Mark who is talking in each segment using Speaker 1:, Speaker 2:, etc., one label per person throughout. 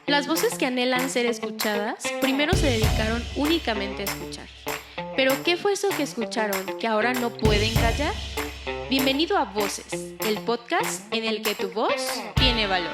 Speaker 1: Las voces que anhelan ser escuchadas primero se dedicaron únicamente a escuchar. Pero ¿qué fue eso que escucharon que ahora no pueden callar? Bienvenido a Voces, el podcast en el que tu voz tiene valor.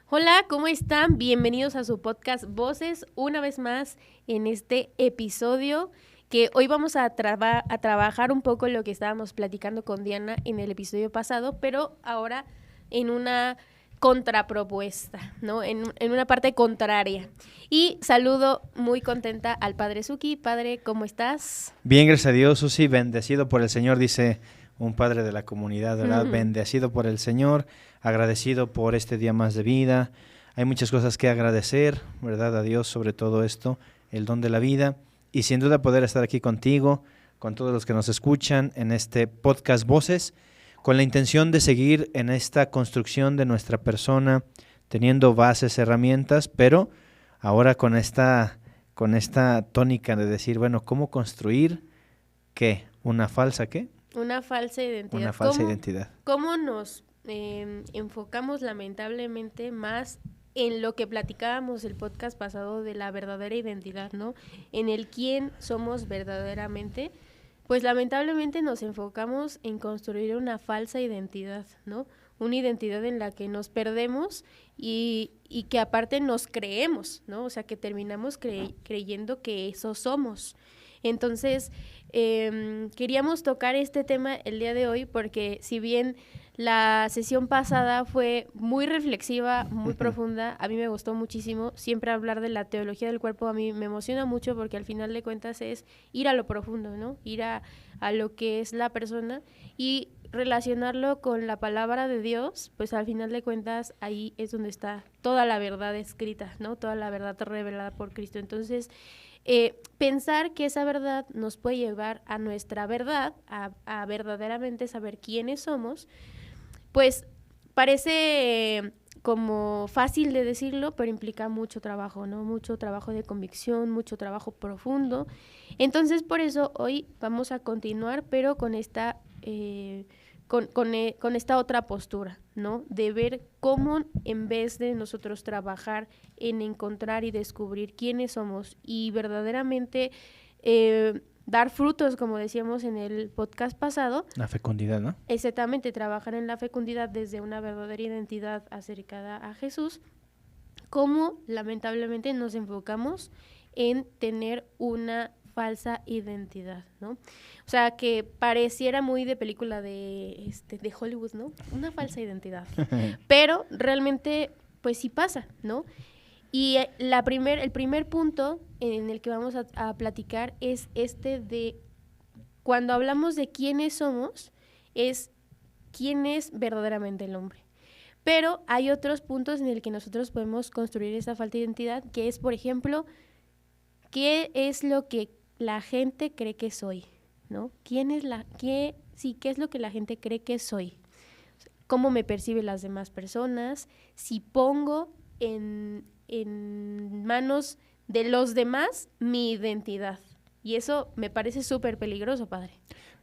Speaker 1: Hola, ¿cómo están? Bienvenidos a su podcast Voces, una vez más en este episodio que hoy vamos a trabajar un poco lo que estábamos platicando con Diana en el episodio pasado, pero ahora en una contrapropuesta, ¿no? En una parte contraria. Y saludo muy contenta al Padre Suki. Padre, ¿cómo estás?
Speaker 2: Bien, gracias a Dios, Susi, bendecido por el Señor, dice un padre de la comunidad, ¿verdad? Bendecido por el Señor, agradecido por este día más de vida. Hay muchas cosas que agradecer, ¿verdad? A Dios sobre todo esto, el don de la vida. Y sin duda poder estar aquí contigo, con todos los que nos escuchan en este podcast Voces, con la intención de seguir en esta construcción de nuestra persona, teniendo bases, herramientas, pero ahora con esta tónica de decir, bueno, ¿cómo construir qué? ¿Una falsa qué?
Speaker 1: Una falsa identidad.
Speaker 2: Una falsa identidad.
Speaker 1: ¿Cómo nos enfocamos lamentablemente más en lo que platicábamos el podcast pasado de la verdadera identidad, ¿no? En el quién somos verdaderamente. Pues lamentablemente nos enfocamos en construir una falsa identidad, ¿no? Una identidad en la que nos perdemos y que aparte nos creemos, ¿no? O sea, que terminamos creyendo que eso somos. Entonces, queríamos tocar este tema el día de hoy porque si bien la sesión pasada fue muy reflexiva, muy profunda, a mí me gustó muchísimo. Siempre hablar de la teología del cuerpo a mí me emociona mucho porque al final de cuentas es ir a lo profundo, ¿no? Ir a lo que es la persona y relacionarlo con la palabra de Dios, pues al final de cuentas ahí es donde está toda la verdad escrita, ¿no? Toda la verdad revelada por Cristo. Entonces, pensar que esa verdad nos puede llevar a nuestra verdad, a verdaderamente saber quiénes somos, pues parece como fácil de decirlo, pero implica mucho trabajo, ¿no? Mucho trabajo de convicción, mucho trabajo profundo. Entonces, por eso hoy vamos a continuar, pero con esta con esta otra postura, ¿no? De ver cómo en vez de nosotros trabajar en encontrar y descubrir quiénes somos y verdaderamente dar frutos, como decíamos en el podcast pasado.
Speaker 2: La fecundidad, ¿no?
Speaker 1: Exactamente, trabajar en la fecundidad desde una verdadera identidad acercada a Jesús, cómo lamentablemente nos enfocamos en tener una falsa identidad, ¿no? O sea, que pareciera muy de película de Hollywood, ¿no? Una falsa identidad. Pero realmente, pues sí pasa, ¿no? Y el primer punto en el que vamos a platicar es de cuando hablamos de quiénes somos, es quién es verdaderamente el hombre. Pero hay otros puntos en el que nosotros podemos construir esa falsa identidad, que es, por ejemplo, ¿qué es lo que la gente cree que soy? ¿No? ¿Qué es lo que la gente cree que soy? ¿Cómo me perciben las demás personas? Si pongo en manos de los demás mi identidad. Y eso me parece súper peligroso, padre.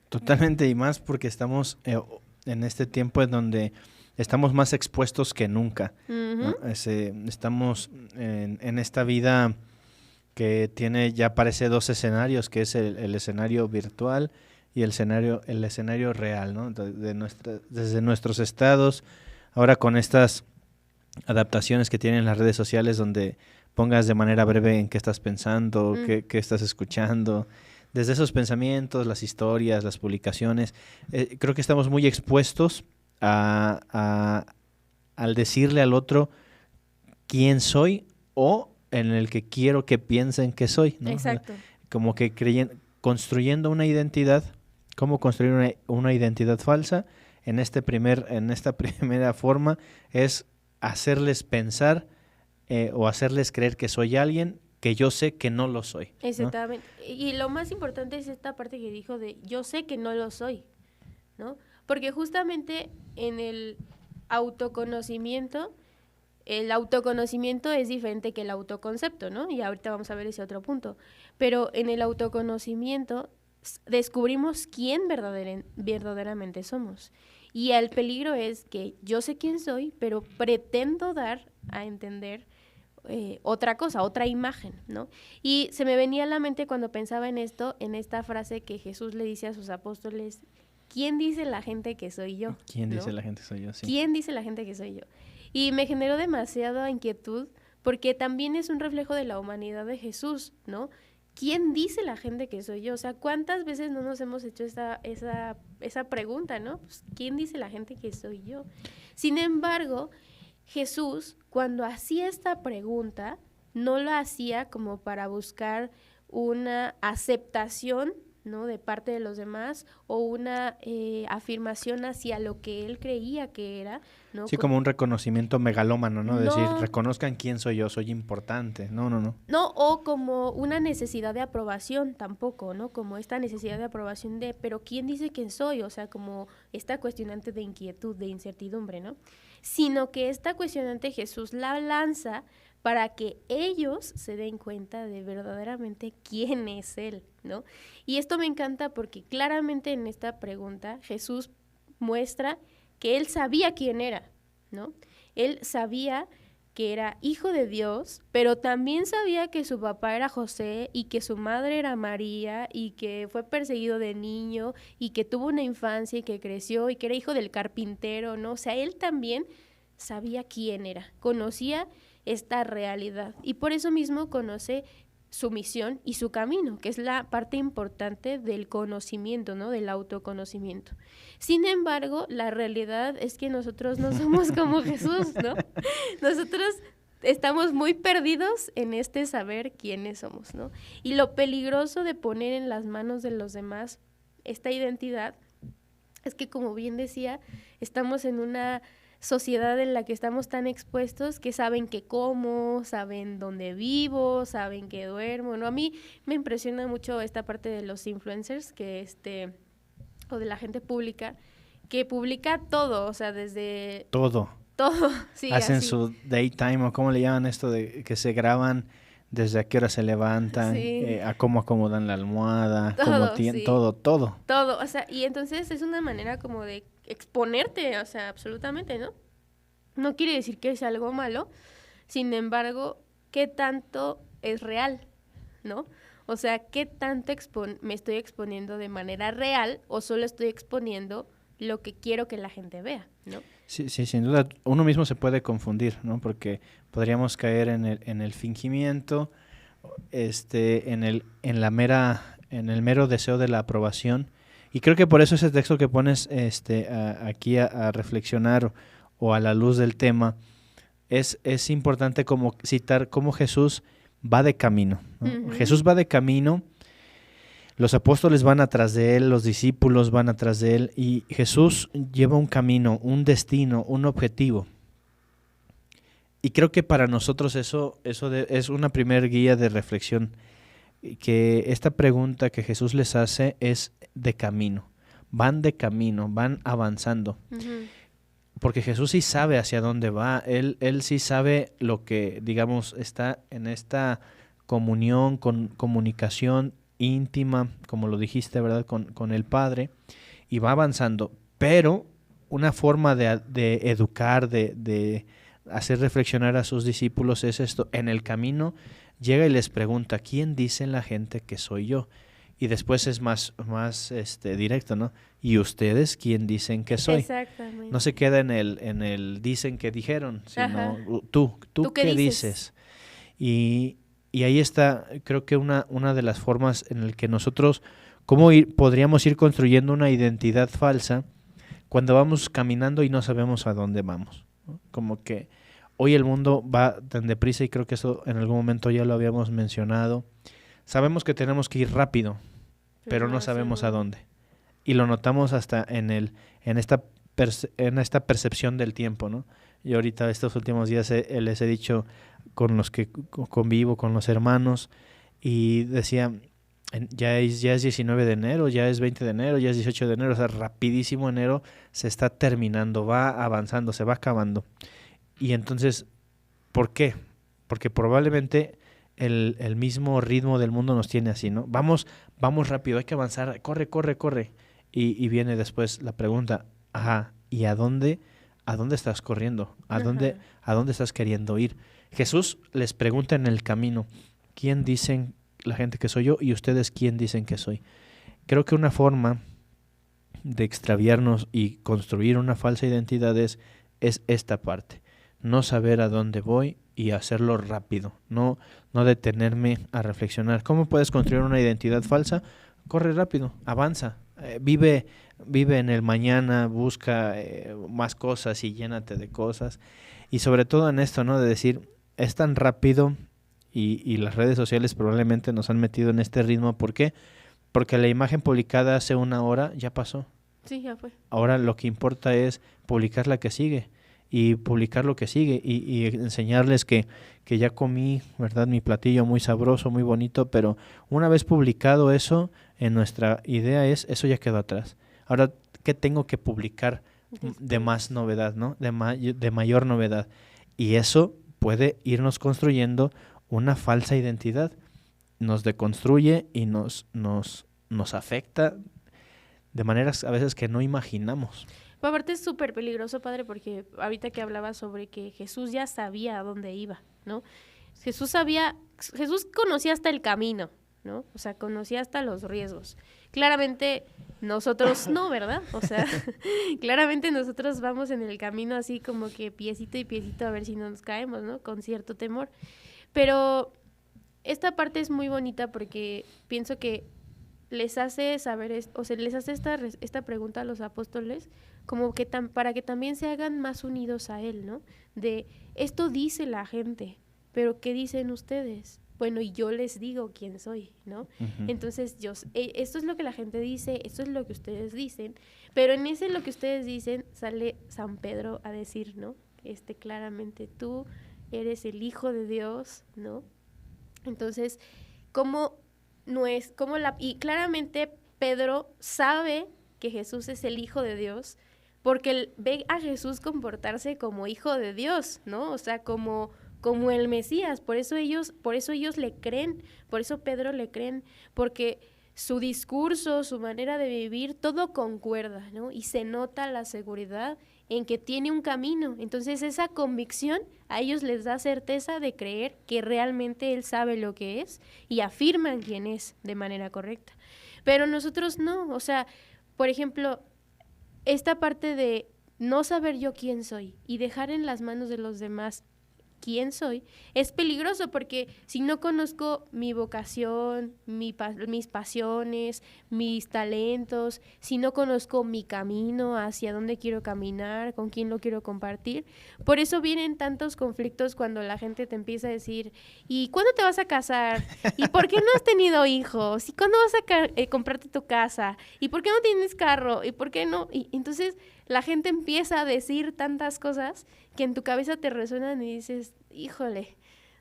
Speaker 2: Totalmente, y más porque estamos en este tiempo en donde estamos más expuestos que nunca. ¿No? Estamos en esta vida que tiene, ya parece dos escenarios, que es el escenario virtual y el escenario real, ¿no? Desde nuestros estados, ahora con estas adaptaciones que tienen las redes sociales donde pongas de manera breve en qué estás pensando, qué estás escuchando, desde esos pensamientos, las historias, las publicaciones, creo que estamos muy expuestos al decirle al otro quién soy o en el que quiero que piensen que soy, ¿no?
Speaker 1: Exacto.
Speaker 2: Como que construyendo una identidad, ¿cómo construir una identidad falsa? En esta primera forma es hacerles pensar o hacerles creer que soy alguien que yo sé que no lo soy, ¿no?
Speaker 1: Exactamente. Y lo más importante es esta parte que dijo de yo sé que no lo soy, ¿no? Porque justamente en el autoconocimiento es diferente que el autoconcepto, ¿no? Y ahorita vamos a ver ese otro punto. Pero en el autoconocimiento descubrimos quién verdaderamente somos. Y el peligro es que yo sé quién soy, pero pretendo dar a entender otra cosa, otra imagen, ¿no? Y se me venía a la mente cuando pensaba en esto, en esta frase que Jesús le dice a sus apóstoles: ¿quién dice la gente que soy yo?
Speaker 2: ¿Quién
Speaker 1: ¿no?
Speaker 2: dice la gente que soy yo? Sí.
Speaker 1: ¿Quién dice la gente que soy yo? Y me generó demasiada inquietud porque también es un reflejo de la humanidad de Jesús, ¿no? ¿Quién dice la gente que soy yo? O sea, ¿cuántas veces no nos hemos hecho esa pregunta, ¿no? Pues, ¿quién dice la gente que soy yo? Sin embargo, Jesús, cuando hacía esta pregunta, no lo hacía como para buscar una aceptación, ¿no?, de parte de los demás, o una afirmación hacia lo que él creía que era, ¿no?
Speaker 2: Sí, como un reconocimiento megalómano, ¿no?
Speaker 1: No.
Speaker 2: Decir, reconozcan quién soy yo, soy importante. No.
Speaker 1: No, o como una necesidad de aprobación tampoco, ¿no? Como esta necesidad de aprobación de, pero ¿quién dice quién soy? O sea, como esta cuestionante de inquietud, de incertidumbre, ¿no? Sino que esta cuestionante Jesús la lanza para que ellos se den cuenta de verdaderamente quién es Él, ¿no? Y esto me encanta porque claramente en esta pregunta Jesús muestra que Él sabía quién era, ¿no? Él sabía que era hijo de Dios, pero también sabía que su papá era José y que su madre era María y que fue perseguido de niño y que tuvo una infancia y que creció y que era hijo del carpintero, ¿no? O sea, él también sabía quién era, conocía esta realidad y por eso mismo conoce su misión y su camino, que es la parte importante del conocimiento, ¿no? Del autoconocimiento. Sin embargo, la realidad es que nosotros no somos como Jesús, ¿no? Nosotros estamos muy perdidos en este saber quiénes somos, ¿no? Y lo peligroso de poner en las manos de los demás esta identidad es que, como bien decía, estamos en una sociedad en la que estamos tan expuestos que saben qué como, saben dónde vivo, saben qué duermo, ¿no? A mí me impresiona mucho esta parte de los influencers o de la gente pública que publica todo, o sea, desde...
Speaker 2: Todo,
Speaker 1: sí.
Speaker 2: hacen
Speaker 1: así.
Speaker 2: su daytime, o cómo le llaman esto de que se graban desde a qué hora se levantan,
Speaker 1: Sí.
Speaker 2: a cómo acomodan la almohada,
Speaker 1: Sí.
Speaker 2: todo.
Speaker 1: Todo, o sea, y entonces es una manera como de exponerte, o sea, absolutamente, ¿no? No quiere decir que sea algo malo, sin embargo, ¿qué tanto es real, no? O sea, ¿qué tanto me estoy exponiendo de manera real o solo estoy exponiendo lo que quiero que la gente vea, ¿no?
Speaker 2: Sí, sin duda, uno mismo se puede confundir, ¿no? Porque podríamos caer en el fingimiento, en el mero deseo de la aprobación. Y creo que por eso ese texto que pones aquí a reflexionar o a la luz del tema es importante como citar cómo Jesús va de camino, ¿no? Uh-huh. Jesús va de camino, los apóstoles van atrás de él, los discípulos van atrás de él y Jesús lleva un camino, un destino, un objetivo. Y creo que para nosotros eso es una primer guía de reflexión, que esta pregunta que Jesús les hace es de camino, van avanzando. Uh-huh. Porque Jesús sí sabe hacia dónde va, él sí sabe lo que, digamos, está en esta comunión, comunicación íntima, como lo dijiste, ¿verdad?, con el Padre, y va avanzando, pero una forma de educar, de hacer reflexionar a sus discípulos es esto: en el camino llega y les pregunta, ¿quién dicen la gente que soy yo? Y después es más directo, ¿no? ¿Y ustedes quién dicen que soy?
Speaker 1: Exactamente.
Speaker 2: No se queda en el dicen que dijeron, sino tú qué dices. Y ahí está, creo que una de las formas en la que nosotros, podríamos ir construyendo una identidad falsa cuando vamos caminando y no sabemos a dónde vamos, ¿no? Como que hoy el mundo va tan deprisa, y creo que eso en algún momento ya lo habíamos mencionado. Sabemos que tenemos que ir rápido, pero no sabemos a dónde. Y lo notamos hasta en esta percepción del tiempo, ¿no? Y ahorita estos últimos días les he dicho con los que convivo, con los hermanos, y decía, ya es 19 de enero, ya es 20 de enero, ya es 18 de enero, o sea, rapidísimo enero se está terminando, va avanzando, se va acabando. Y entonces, ¿por qué? Porque probablemente el mismo ritmo del mundo nos tiene así, ¿no? Vamos rápido, hay que avanzar, corre. Y viene después la pregunta, y a dónde estás corriendo, a dónde estás queriendo ir. Jesús les pregunta en el camino, ¿quién dicen la gente que soy yo y ustedes quién dicen que soy? Creo que una forma de extraviarnos y construir una falsa identidad es esta parte, no saber a dónde voy y hacerlo rápido, no detenerme a reflexionar. ¿Cómo puedes construir una identidad falsa? Corre rápido, avanza, vive en el mañana, busca más cosas y llénate de cosas. Y sobre todo en esto, ¿no? De decir, es tan rápido y las redes sociales probablemente nos han metido en este ritmo. ¿Por qué? Porque la imagen publicada hace una hora ya pasó.
Speaker 1: Sí, ya fue.
Speaker 2: Ahora lo que importa es publicar la que sigue y publicar lo que sigue y enseñarles que ya comí, ¿verdad? Mi platillo muy sabroso, muy bonito, pero una vez publicado eso, en nuestra idea eso ya quedó atrás. Ahora, ¿qué tengo que publicar de más novedad, ¿no? De mayor novedad? Y eso puede irnos construyendo una falsa identidad. Nos deconstruye y nos afecta de maneras a veces que no imaginamos.
Speaker 1: Pero aparte es súper peligroso, padre, porque ahorita que hablaba sobre que Jesús ya sabía a dónde iba, ¿no? Jesús conocía hasta el camino, ¿no? O sea, conocía hasta los riesgos. Claramente nosotros no, ¿verdad? O sea, claramente nosotros vamos en el camino así como que piecito y piecito a ver si no nos caemos, ¿no? Con cierto temor. Pero esta parte es muy bonita porque pienso que les hace saber, les hace esta pregunta a los apóstoles como que para que también se hagan más unidos a él, ¿no? De esto dice la gente, pero ¿qué dicen ustedes? Bueno, y yo les digo quién soy, ¿no? Uh-huh. Entonces, esto es lo que la gente dice, esto es lo que ustedes dicen, pero en ese lo que ustedes dicen sale San Pedro a decir, ¿no? Claramente tú eres el Hijo de Dios, ¿no? Entonces, y claramente Pedro sabe que Jesús es el Hijo de Dios porque él ve a Jesús comportarse como Hijo de Dios, ¿no? O sea, como el Mesías, por eso ellos le creen, por eso Pedro le creen, porque su discurso, su manera de vivir, todo concuerda, ¿no? Y se nota la seguridad en que tiene un camino. Entonces esa convicción a ellos les da certeza de creer que realmente él sabe lo que es y afirman quién es de manera correcta. Pero nosotros no, o sea, por ejemplo, esta parte de no saber yo quién soy y dejar en las manos de los demás quién soy, es peligroso porque si no conozco mi vocación, mis pasiones, mis talentos, si no conozco mi camino, hacia dónde quiero caminar, con quién lo quiero compartir, por eso vienen tantos conflictos cuando la gente te empieza a decir, ¿y cuándo te vas a casar? ¿Y por qué no has tenido hijos? ¿Y cuándo vas a comprarte tu casa? ¿Y por qué no tienes carro? ¿Y por qué no? Y entonces la gente empieza a decir tantas cosas que en tu cabeza te resuenan y dices, híjole,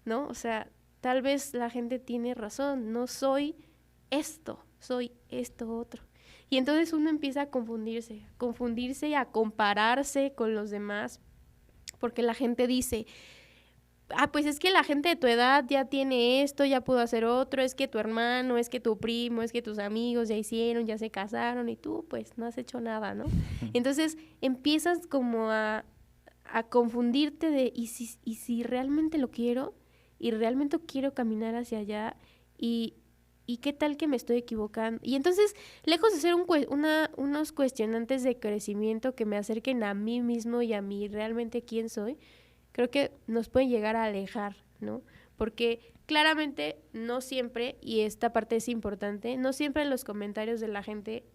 Speaker 1: ¿no? O sea, tal vez la gente tiene razón, no soy esto, soy esto otro. Y entonces uno empieza a confundirse y a compararse con los demás, porque la gente dice, pues es que la gente de tu edad ya tiene esto, ya pudo hacer otro, es que tu hermano, es que tu primo, es que tus amigos ya hicieron, ya se casaron y tú pues no has hecho nada, ¿no? Entonces empiezas como a confundirte de ¿y si realmente lo quiero? Y realmente quiero caminar hacia allá y qué tal que me estoy equivocando. Y entonces, lejos de ser unos cuestionantes de crecimiento que me acerquen a mí mismo y a mí realmente quién soy, creo que nos pueden llegar a alejar, ¿no? Porque claramente no siempre, y esta parte es importante, no siempre en los comentarios de la gente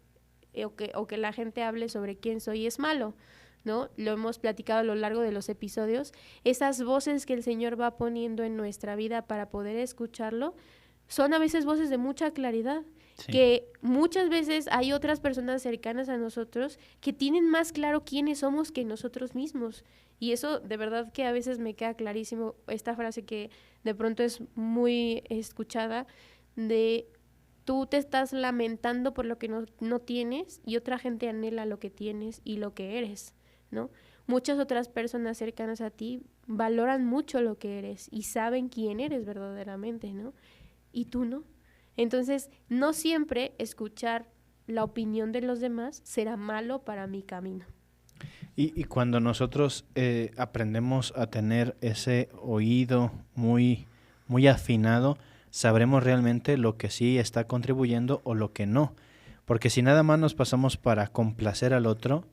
Speaker 1: o que la gente hable sobre quién soy es malo, ¿no? Lo hemos platicado a lo largo de los episodios. Esas voces que el Señor va poniendo en nuestra vida para poder escucharlo son a veces voces de mucha claridad, sí, que muchas veces hay otras personas cercanas a nosotros que tienen más claro quiénes somos que nosotros mismos. Y eso de verdad que a veces me queda clarísimo, esta frase que de pronto es muy escuchada, de tú te estás lamentando por lo que no tienes y otra gente anhela lo que tienes y lo que eres, ¿no? Muchas otras personas cercanas a ti valoran mucho lo que eres y saben quién eres verdaderamente, ¿no? Y tú no. Entonces, no siempre escuchar la opinión de los demás será malo para mi camino.
Speaker 2: Y cuando nosotros aprendemos a tener ese oído muy, muy afinado, sabremos realmente lo que sí está contribuyendo o lo que no. Porque si nada más nos pasamos para complacer al otro,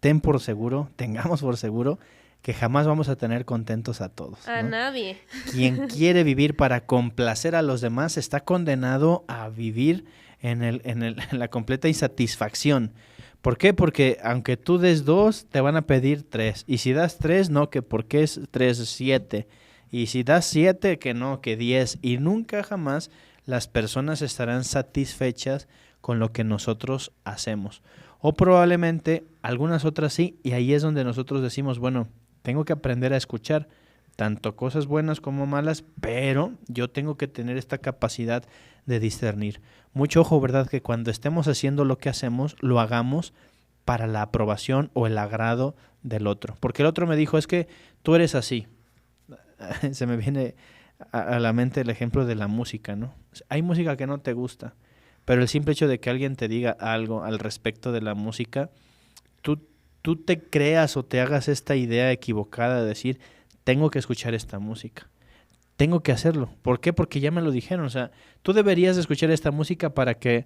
Speaker 2: tengamos por seguro que jamás vamos a tener contentos a todos,
Speaker 1: A
Speaker 2: ¿no?
Speaker 1: nadie.
Speaker 2: Quien quiere vivir para complacer a los demás está condenado a vivir en la completa insatisfacción. ¿Por qué? Porque aunque tú des 2, te van a pedir 3. Y si das 3, no, que porque es 3, 7. Y si das 7, que no, que 10. Y nunca jamás las personas estarán satisfechas con lo que nosotros hacemos. O probablemente algunas otras sí, y ahí es donde nosotros decimos, bueno, tengo que aprender a escuchar tanto cosas buenas como malas, pero yo tengo que tener esta capacidad de discernir. Mucho ojo, ¿verdad? Que cuando estemos haciendo lo que hacemos, lo hagamos para la aprobación o el agrado del otro. Porque el otro me dijo, es que tú eres así. Se me viene a la mente el ejemplo de la música, ¿no? Hay música que no te gusta, pero el simple hecho de que alguien te diga algo al respecto de la música, tú te creas o te hagas esta idea equivocada de decir, tengo que escuchar esta música, tengo que hacerlo. ¿Por qué? Porque ya me lo dijeron. O sea, tú deberías escuchar esta música para que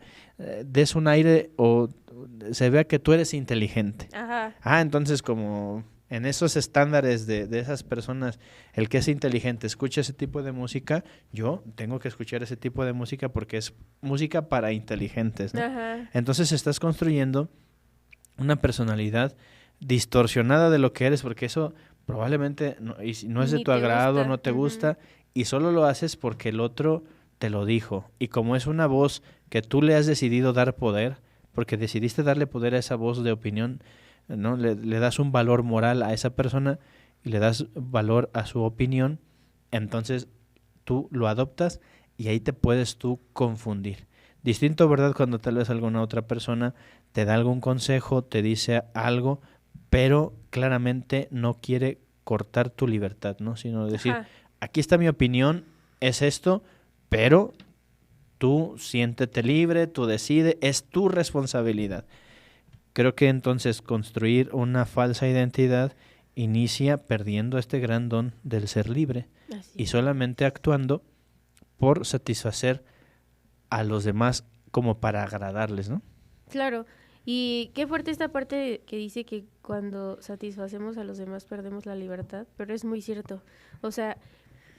Speaker 2: des un aire o se vea que tú eres inteligente.
Speaker 1: Ajá.
Speaker 2: Entonces como en esos estándares de esas personas, el que es inteligente escucha ese tipo de música, yo tengo que escuchar ese tipo de música porque es música para inteligentes, ¿no?
Speaker 1: Ajá.
Speaker 2: Entonces estás construyendo una personalidad distorsionada de lo que eres, porque eso probablemente no es de
Speaker 1: Ni
Speaker 2: tu
Speaker 1: te
Speaker 2: agrado,
Speaker 1: gusta.
Speaker 2: no te gusta, y solo lo haces porque el otro te lo dijo. Y como es una voz que tú le has decidido dar poder, porque decidiste darle poder a esa voz de opinión, ¿no? Le das un valor moral a esa persona y le das valor a su opinión, entonces tú lo adoptas y ahí te puedes tú confundir. Distinto, ¿verdad? Cuando tal vez alguna otra persona te da algún consejo, te dice algo, pero claramente no quiere cortar tu libertad, ¿no? Sino decir,
Speaker 1: Ajá.
Speaker 2: aquí está mi opinión, es esto, pero tú siéntete libre, tú decides, es tu responsabilidad. Creo que entonces construir una falsa identidad inicia perdiendo este gran don del ser libre
Speaker 1: Así
Speaker 2: y solamente actuando por satisfacer a los demás como para agradarles, ¿no?
Speaker 1: Claro, y qué fuerte esta parte que dice que cuando satisfacemos a los demás perdemos la libertad, pero es muy cierto. O sea,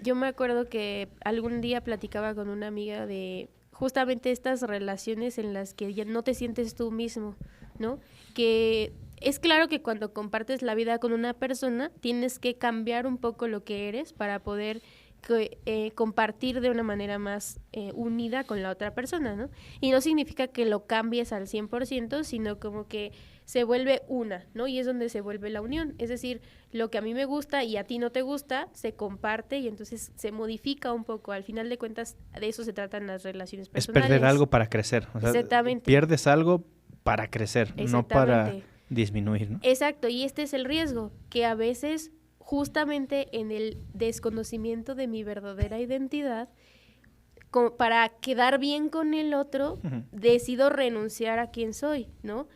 Speaker 1: yo me acuerdo que algún día platicaba con una amiga de justamente estas relaciones en las que ya no te sientes tú mismo, ¿no? Que es claro que cuando compartes la vida con una persona tienes que cambiar un poco lo que eres para poder compartir de una manera más unida con la otra persona, ¿no? Y no significa que lo cambies al 100%, sino como que se vuelve una, ¿no? Y es donde se vuelve la unión. Es decir, lo que a mí me gusta y a ti no te gusta, se comparte y entonces se modifica un poco. Al final de cuentas, de eso se tratan las relaciones personales.
Speaker 2: Es perder algo para crecer. O sea,
Speaker 1: exactamente.
Speaker 2: Pierdes algo para crecer, no para disminuir, ¿no?
Speaker 1: Exacto, y este es el riesgo, que a veces justamente en el desconocimiento de mi verdadera identidad, como para quedar bien con el otro, decido renunciar a quien soy, ¿no?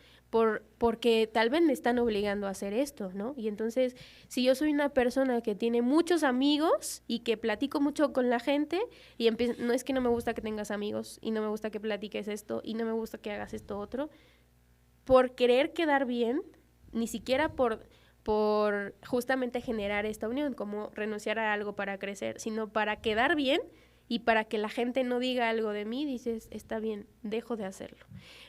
Speaker 1: Porque tal vez me están obligando a hacer esto, ¿no? Y entonces, si yo soy una persona que tiene muchos amigos y que platico mucho con la gente, y no es que no me gusta que tengas amigos, y no me gusta que platiques esto, y no me gusta que hagas esto otro, por querer quedar bien, ni siquiera por justamente generar esta unión, como renunciar a algo para crecer, sino para quedar bien y para que la gente no diga algo de mí, dices, está bien, dejo de hacerlo.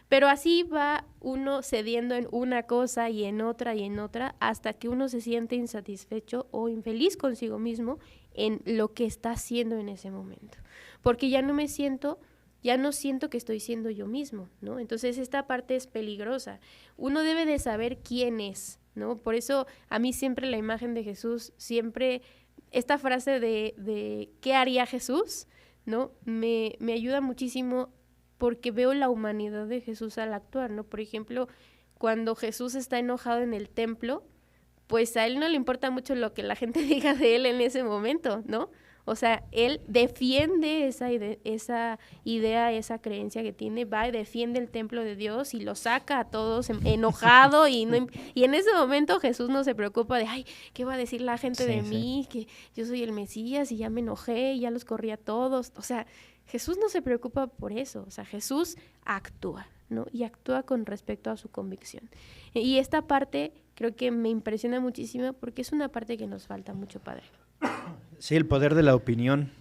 Speaker 1: Pero así va uno cediendo en una cosa y en otra, hasta que uno se siente insatisfecho o infeliz consigo mismo en lo que está haciendo en ese momento. Porque ya no siento que estoy siendo yo mismo, ¿no? Entonces esta parte es peligrosa. Uno debe de saber quién es, ¿no? Por eso a mí siempre la imagen de Jesús, siempre esta frase de ¿qué haría Jesús?, ¿no? Me ayuda muchísimo porque veo la humanidad de Jesús al actuar, ¿no? Por ejemplo, cuando Jesús está enojado en el templo, pues a él no le importa mucho lo que la gente diga de él en ese momento, ¿no? O sea, él defiende esa idea, esa creencia que tiene, va y defiende el templo de Dios y lo saca a todos enojado y en ese momento Jesús no se preocupa de, ay, ¿qué va a decir la gente de mí? Que yo soy el Mesías y ya me enojé y ya los corrí a todos. O sea, Jesús no se preocupa por eso. O sea, Jesús actúa, ¿no? Y actúa con respecto a su convicción. Y esta parte creo que me impresiona muchísimo porque es una parte que nos falta mucho, padre.
Speaker 2: Sí, el poder de la opinión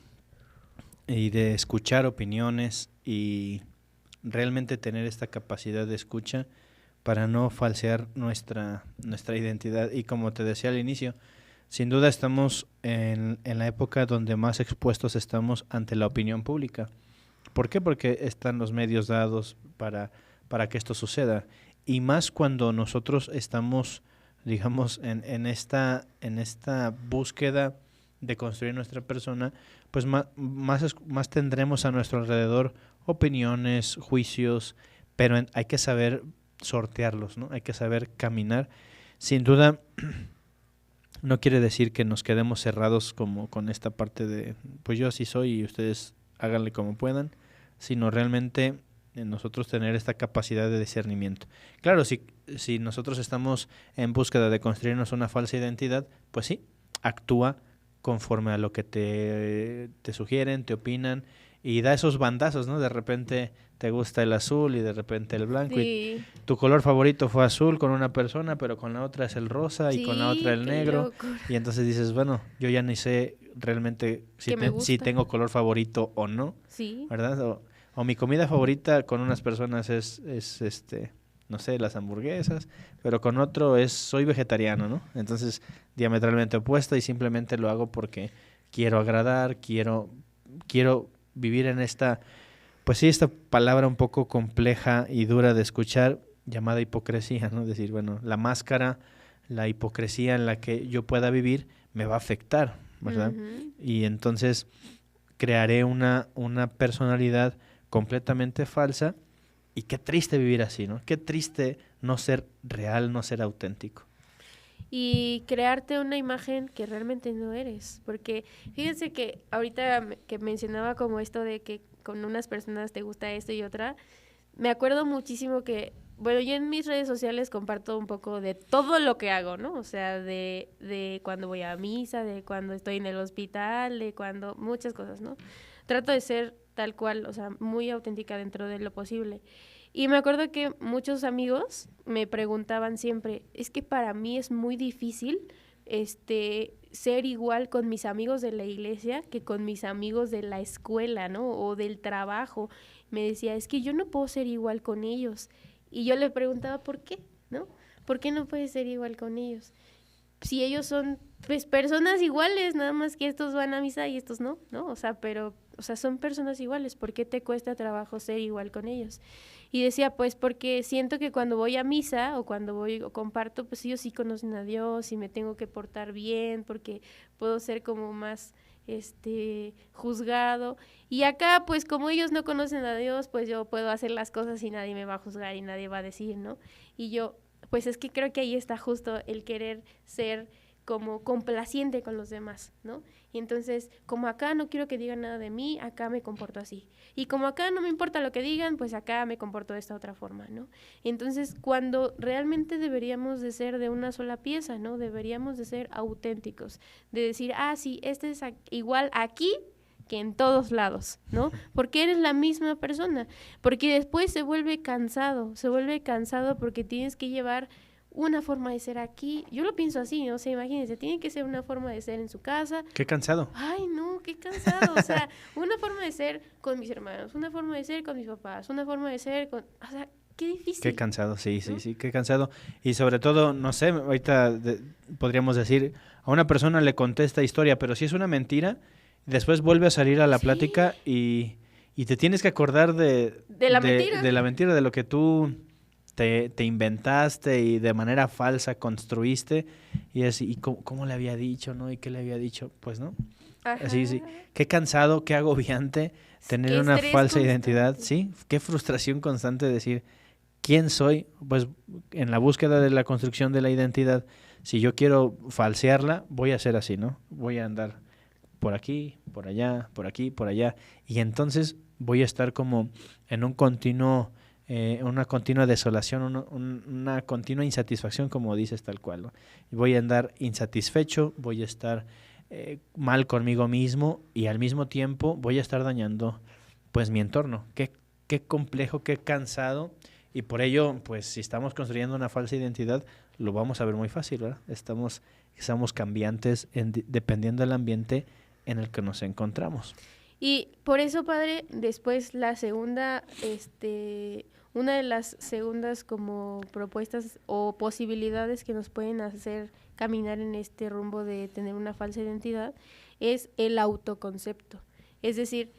Speaker 2: y de escuchar opiniones y realmente tener esta capacidad de escucha para no falsear nuestra identidad. Y como te decía al inicio, sin duda estamos en la época donde más expuestos estamos ante la opinión pública. ¿Por qué? Porque están los medios dados para que esto suceda. Y más cuando nosotros estamos, digamos, en esta búsqueda de construir nuestra persona, pues más tendremos a nuestro alrededor opiniones, juicios, pero hay que saber sortearlos, ¿no? Hay que saber caminar. Sin duda, no quiere decir que nos quedemos cerrados como con esta parte de, pues yo así soy y ustedes háganle como puedan, sino realmente nosotros tener esta capacidad de discernimiento. Claro, si nosotros estamos en búsqueda de construirnos una falsa identidad, pues sí, actúa conforme a lo que te sugieren, te opinan, y da esos bandazos, ¿no? De repente te gusta el azul y de repente el blanco, sí. Y tu color favorito fue azul con una persona, pero con la otra es el rosa, sí, y con la otra el negro, loco. Y entonces dices, bueno, yo ya ni sé realmente si tengo color favorito o no, sí, ¿verdad? O mi comida favorita con unas personas es no sé, las hamburguesas, pero con otro soy vegetariano, ¿no? Entonces, diametralmente opuesto y simplemente lo hago porque quiero agradar, quiero vivir en esta, pues sí, esta palabra un poco compleja y dura de escuchar, llamada hipocresía, ¿no? Decir, bueno, la máscara, la hipocresía en la que yo pueda vivir me va a afectar, ¿verdad? Uh-huh. Y entonces crearé una personalidad completamente falsa. Y qué triste vivir así, ¿no? Qué triste no ser real, no ser auténtico.
Speaker 1: Y crearte una imagen que realmente no eres. Porque fíjense que ahorita que mencionaba como esto de que con unas personas te gusta esto y otra, me acuerdo muchísimo que, bueno, yo en mis redes sociales comparto un poco de todo lo que hago, ¿no? O sea, de cuando voy a misa, de cuando estoy en el hospital, de cuando, muchas cosas, ¿no? Trato de ser tal cual, o sea, muy auténtica dentro de lo posible. Y me acuerdo que muchos amigos me preguntaban siempre, es que para mí es muy difícil ser igual con mis amigos de la iglesia que con mis amigos de la escuela, ¿no? O del trabajo. Me decía, es que yo no puedo ser igual con ellos. Y yo le preguntaba, ¿por qué? ¿No? ¿Por qué no puedes ser igual con ellos? Si ellos son, pues, personas iguales, nada más que estos van a misa y estos no, ¿no? O sea, son personas iguales, ¿por qué te cuesta trabajo ser igual con ellos? Y decía, pues, porque siento que cuando voy a misa o cuando voy o comparto, pues ellos sí conocen a Dios y me tengo que portar bien porque puedo ser como más juzgado. Y acá, pues, como ellos no conocen a Dios, pues yo puedo hacer las cosas y nadie me va a juzgar y nadie va a decir, ¿no? Y yo, pues es que creo que ahí está justo el querer ser como complaciente con los demás, ¿no? Y entonces, como acá no quiero que digan nada de mí, acá me comporto así. Y como acá no me importa lo que digan, pues acá me comporto de esta otra forma, ¿no? Entonces, cuando realmente deberíamos de ser de una sola pieza, ¿no? Deberíamos de ser auténticos, de decir, sí, este es igual aquí que en todos lados, ¿no? Porque eres la misma persona, porque después se vuelve cansado porque tienes que llevar una forma de ser aquí. Yo lo pienso así, ¿no? O sea, imagínense, tiene que ser una forma de ser en su casa.
Speaker 2: ¡Qué cansado!
Speaker 1: Ay, no, qué cansado. O sea, una forma de ser con mis hermanos, una forma de ser con mis papás, una forma de ser con... O sea, qué difícil.
Speaker 2: Qué cansado, sí, ¿no? Sí, qué cansado. Y sobre todo, no sé, ahorita podríamos decir, a una persona le contesta historia, pero si es una mentira, después vuelve a salir a la plática y te tienes que acordar de la mentira, de lo que tú te inventaste y de manera falsa construiste, y cómo le había dicho, ¿no? ¿Y qué le había dicho? Pues no. Ajá. Así, sí. Qué cansado, qué agobiante tener una falsa constante identidad, ¿sí? Qué frustración constante decir, ¿quién soy? Pues en la búsqueda de la construcción de la identidad, si yo quiero falsearla, voy a ser así, ¿no? Voy a andar por aquí, por allá, por aquí, por allá. Y entonces voy a estar como en un continuo, una continua desolación, una continua insatisfacción, como dices tal cual, ¿no? Voy a andar insatisfecho, voy a estar mal conmigo mismo y al mismo tiempo voy a estar dañando pues mi entorno. Qué complejo, qué cansado. Y por ello, pues si estamos construyendo una falsa identidad, lo vamos a ver muy fácil, ¿verdad? Estamos cambiantes dependiendo del ambiente en el que nos encontramos.
Speaker 1: Y por eso, padre, después la segunda, una de las segundas como propuestas o posibilidades que nos pueden hacer caminar en este rumbo de tener una falsa identidad es el autoconcepto. Es decir,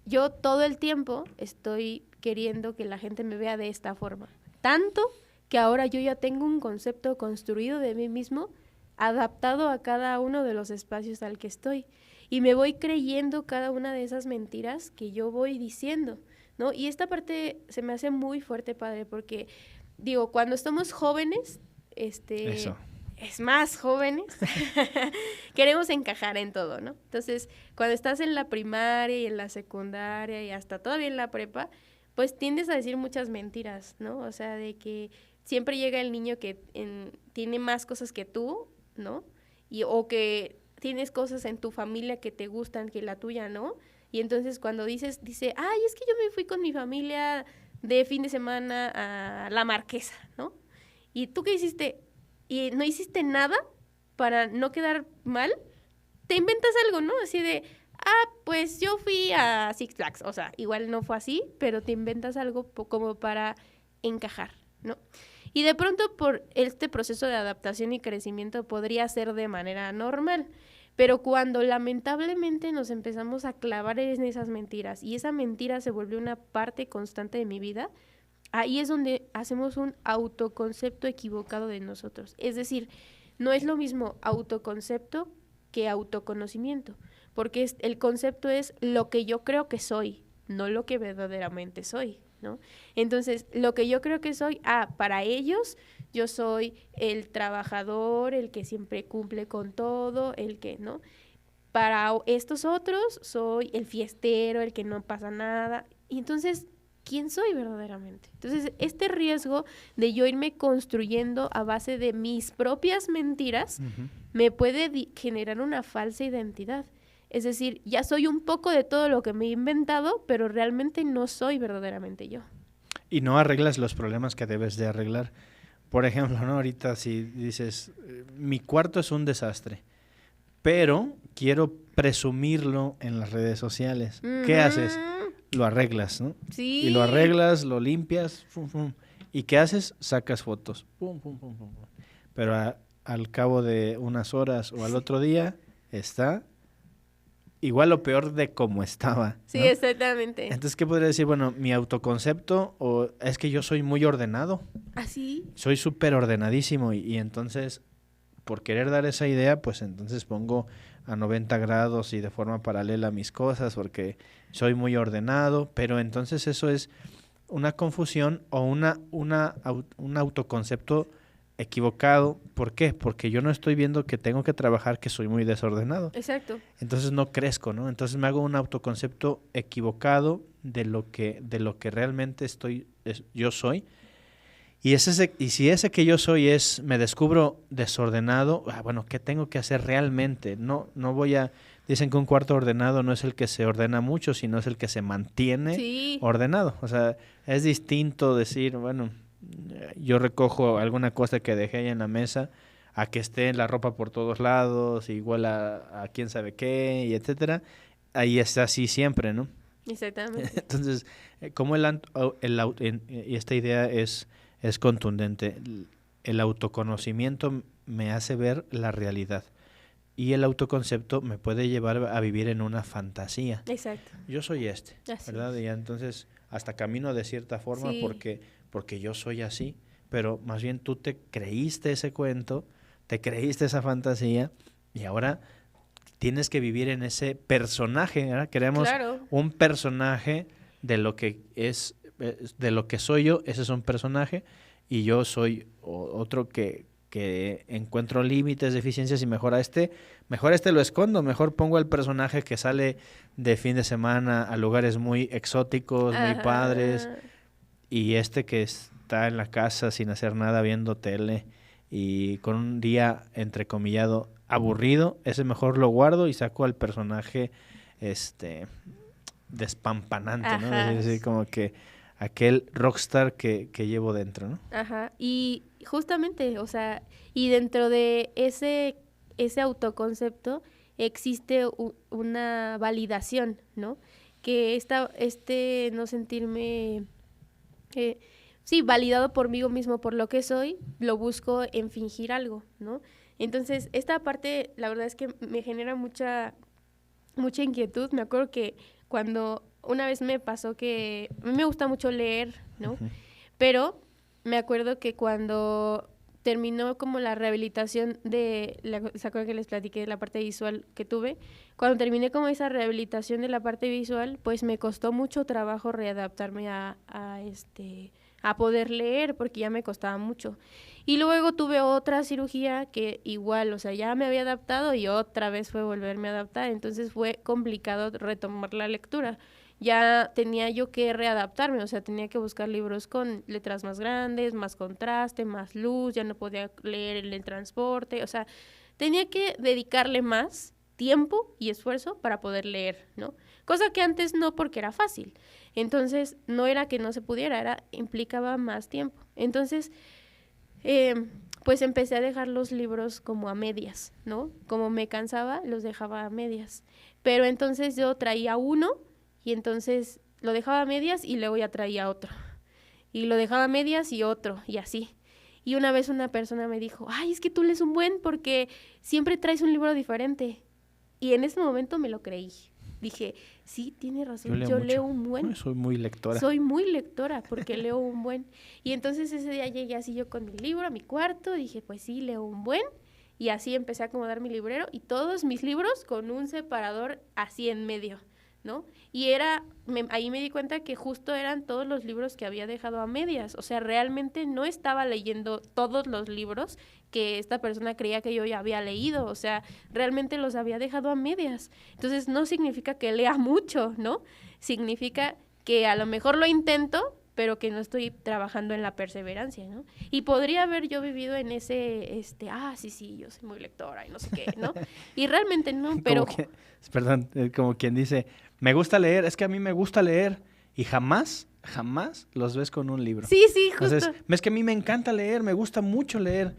Speaker 1: yo todo el tiempo estoy queriendo que la gente me vea de esta forma. Tanto que ahora yo ya tengo un concepto construido de mí mismo, adaptado a cada uno de los espacios al que estoy. Y me voy creyendo cada una de esas mentiras que yo voy diciendo, ¿no? Y esta parte se me hace muy fuerte, padre, porque, digo, cuando estamos jóvenes,
Speaker 2: Eso.
Speaker 1: es más jóvenes, queremos encajar en todo, ¿no? Entonces, cuando estás en la primaria y en la secundaria y hasta todavía en la prepa, pues tiendes a decir muchas mentiras, ¿no? O sea, de que siempre llega el niño que tiene más cosas que tú, ¿no? O que tienes cosas en tu familia que te gustan que la tuya, ¿no? Y entonces cuando dice, ay, es que yo me fui con mi familia de fin de semana a La Marquesa, ¿no? ¿Y tú qué hiciste? Y no hiciste nada para no quedar mal, te inventas algo, ¿no? Así de, pues yo fui a Six Flags, o sea, igual no fue así, pero te inventas algo como para encajar, ¿no? Y de pronto por este proceso de adaptación y crecimiento podría ser de manera normal, pero cuando lamentablemente nos empezamos a clavar en esas mentiras y esa mentira se volvió una parte constante de mi vida, ahí es donde hacemos un autoconcepto equivocado de nosotros. Es decir, no es lo mismo autoconcepto que autoconocimiento, porque el concepto es lo que yo creo que soy, no lo que verdaderamente soy, ¿no? Entonces, lo que yo creo que soy, para ellos yo soy el trabajador, el que siempre cumple con todo, el que, ¿no? Para estos otros soy el fiestero, el que no pasa nada. Y entonces, ¿quién soy verdaderamente? Entonces, este riesgo de yo irme construyendo a base de mis propias mentiras me puede generar una falsa identidad. Es decir, ya soy un poco de todo lo que me he inventado, pero realmente no soy verdaderamente yo.
Speaker 2: Y no arreglas los problemas que debes de arreglar. Por ejemplo, ¿no? Ahorita si dices, mi cuarto es un desastre, pero quiero presumirlo en las redes sociales. ¿Qué haces? Lo arreglas, ¿no?
Speaker 1: Sí.
Speaker 2: Y lo arreglas, lo limpias, pum, pum. ¿Y qué haces? Sacas fotos. Pum, pum, pum, pum. Pero al cabo de unas horas o al otro día está igual o peor de como estaba, ¿no?
Speaker 1: Sí, exactamente.
Speaker 2: Entonces, ¿qué podría decir? Bueno, mi autoconcepto es que yo soy muy ordenado.
Speaker 1: ¿Ah, sí?
Speaker 2: Soy súper ordenadísimo y entonces, por querer dar esa idea, pues entonces pongo a 90 grados y de forma paralela mis cosas porque soy muy ordenado, pero entonces eso es una confusión o un autoconcepto equivocado. ¿Por qué? Porque yo no estoy viendo que tengo que trabajar, que soy muy desordenado.
Speaker 1: Exacto.
Speaker 2: Entonces no crezco, ¿no? Entonces me hago un autoconcepto equivocado de lo que realmente yo soy. Y si ese que yo soy me descubro desordenado, bueno, ¿qué tengo que hacer realmente? No dicen que un cuarto ordenado no es el que se ordena mucho, sino es el que se mantiene ordenado. O sea, es distinto decir, bueno, yo recojo alguna cosa que dejé ahí en la mesa, a que esté la ropa por todos lados, igual a quién sabe qué, y etcétera. Ahí está así siempre, ¿no?
Speaker 1: Exactamente.
Speaker 2: Entonces, como y esta idea es contundente. El autoconocimiento me hace ver la realidad y el autoconcepto me puede llevar a vivir en una fantasía.
Speaker 1: Exacto.
Speaker 2: Yo soy
Speaker 1: Así
Speaker 2: ¿verdad?
Speaker 1: es.
Speaker 2: Y entonces hasta camino de cierta forma porque yo soy así, pero más bien tú te creíste ese cuento, te creíste esa fantasía y ahora tienes que vivir en ese personaje, ¿verdad? Queremos un personaje de lo que soy yo, ese es un personaje, y yo soy otro que que encuentro límites, deficiencias y mejor a este lo escondo, mejor pongo al personaje que sale de fin de semana a lugares muy exóticos, muy padres, y este que está en la casa sin hacer nada, viendo tele y con un día entrecomillado aburrido, ese mejor lo guardo y saco al personaje despampanante, ¿no? Es decir, como que aquel rockstar que llevo dentro, ¿no?
Speaker 1: Ajá, y justamente, o sea, y dentro de ese autoconcepto existe una validación, ¿no? Que no sentirme, sí, validado por mí mismo, por lo que soy, lo busco en fingir algo, ¿no? Entonces, esta parte, la verdad es que me genera mucha inquietud. Me acuerdo que cuando una vez me pasó que a mí me gusta mucho leer, ¿no? Uh-huh. Pero me acuerdo que cuando terminó como la rehabilitación ¿se acuerdan que les platiqué de la parte visual que tuve? Cuando terminé como esa rehabilitación de la parte visual, pues me costó mucho trabajo readaptarme a poder leer, porque ya me costaba mucho. Y luego tuve otra cirugía que igual, o sea, ya me había adaptado y otra vez fue volverme a adaptar, entonces fue complicado retomar la lectura. Ya tenía yo que readaptarme, o sea, tenía que buscar libros con letras más grandes, más contraste, más luz, ya no podía leer en el transporte, o sea, tenía que dedicarle más tiempo y esfuerzo para poder leer, ¿no? Cosa que antes no, porque era fácil. Entonces, no era que no se pudiera, implicaba más tiempo. Entonces, pues empecé a dejar los libros como a medias, ¿no? Como me cansaba, los dejaba a medias. Pero entonces yo traía uno y entonces lo dejaba a medias y luego ya traía otro. Y lo dejaba a medias y otro, y así. Y una vez una persona me dijo, ay, es que tú lees un buen porque siempre traes un libro diferente. Y en ese momento me lo creí. Dije, sí, tiene razón, yo leo un buen.
Speaker 2: Soy muy lectora.
Speaker 1: Soy muy lectora porque leo un buen. Y entonces ese día llegué así yo con mi libro a mi cuarto, dije, pues sí, leo un buen. Y así empecé a acomodar mi librero y todos mis libros con un separador así en medio, ¿no? Y ahí me di cuenta que justo eran todos los libros que había dejado a medias. O sea, realmente no estaba leyendo todos los libros que esta persona creía que yo ya había leído. O sea, realmente los había dejado a medias. Entonces, no significa que lea mucho, ¿no? Significa que a lo mejor lo intento, pero que no estoy trabajando en la perseverancia, ¿no? Y podría haber yo vivido en ese, sí, yo soy muy lectora y no sé qué, ¿no? Y realmente no, pero...
Speaker 2: Como quien dice, me gusta leer, es que a mí me gusta leer y jamás los ves con un libro.
Speaker 1: Sí, justo.
Speaker 2: Entonces, es que a mí me encanta leer, me gusta mucho leer.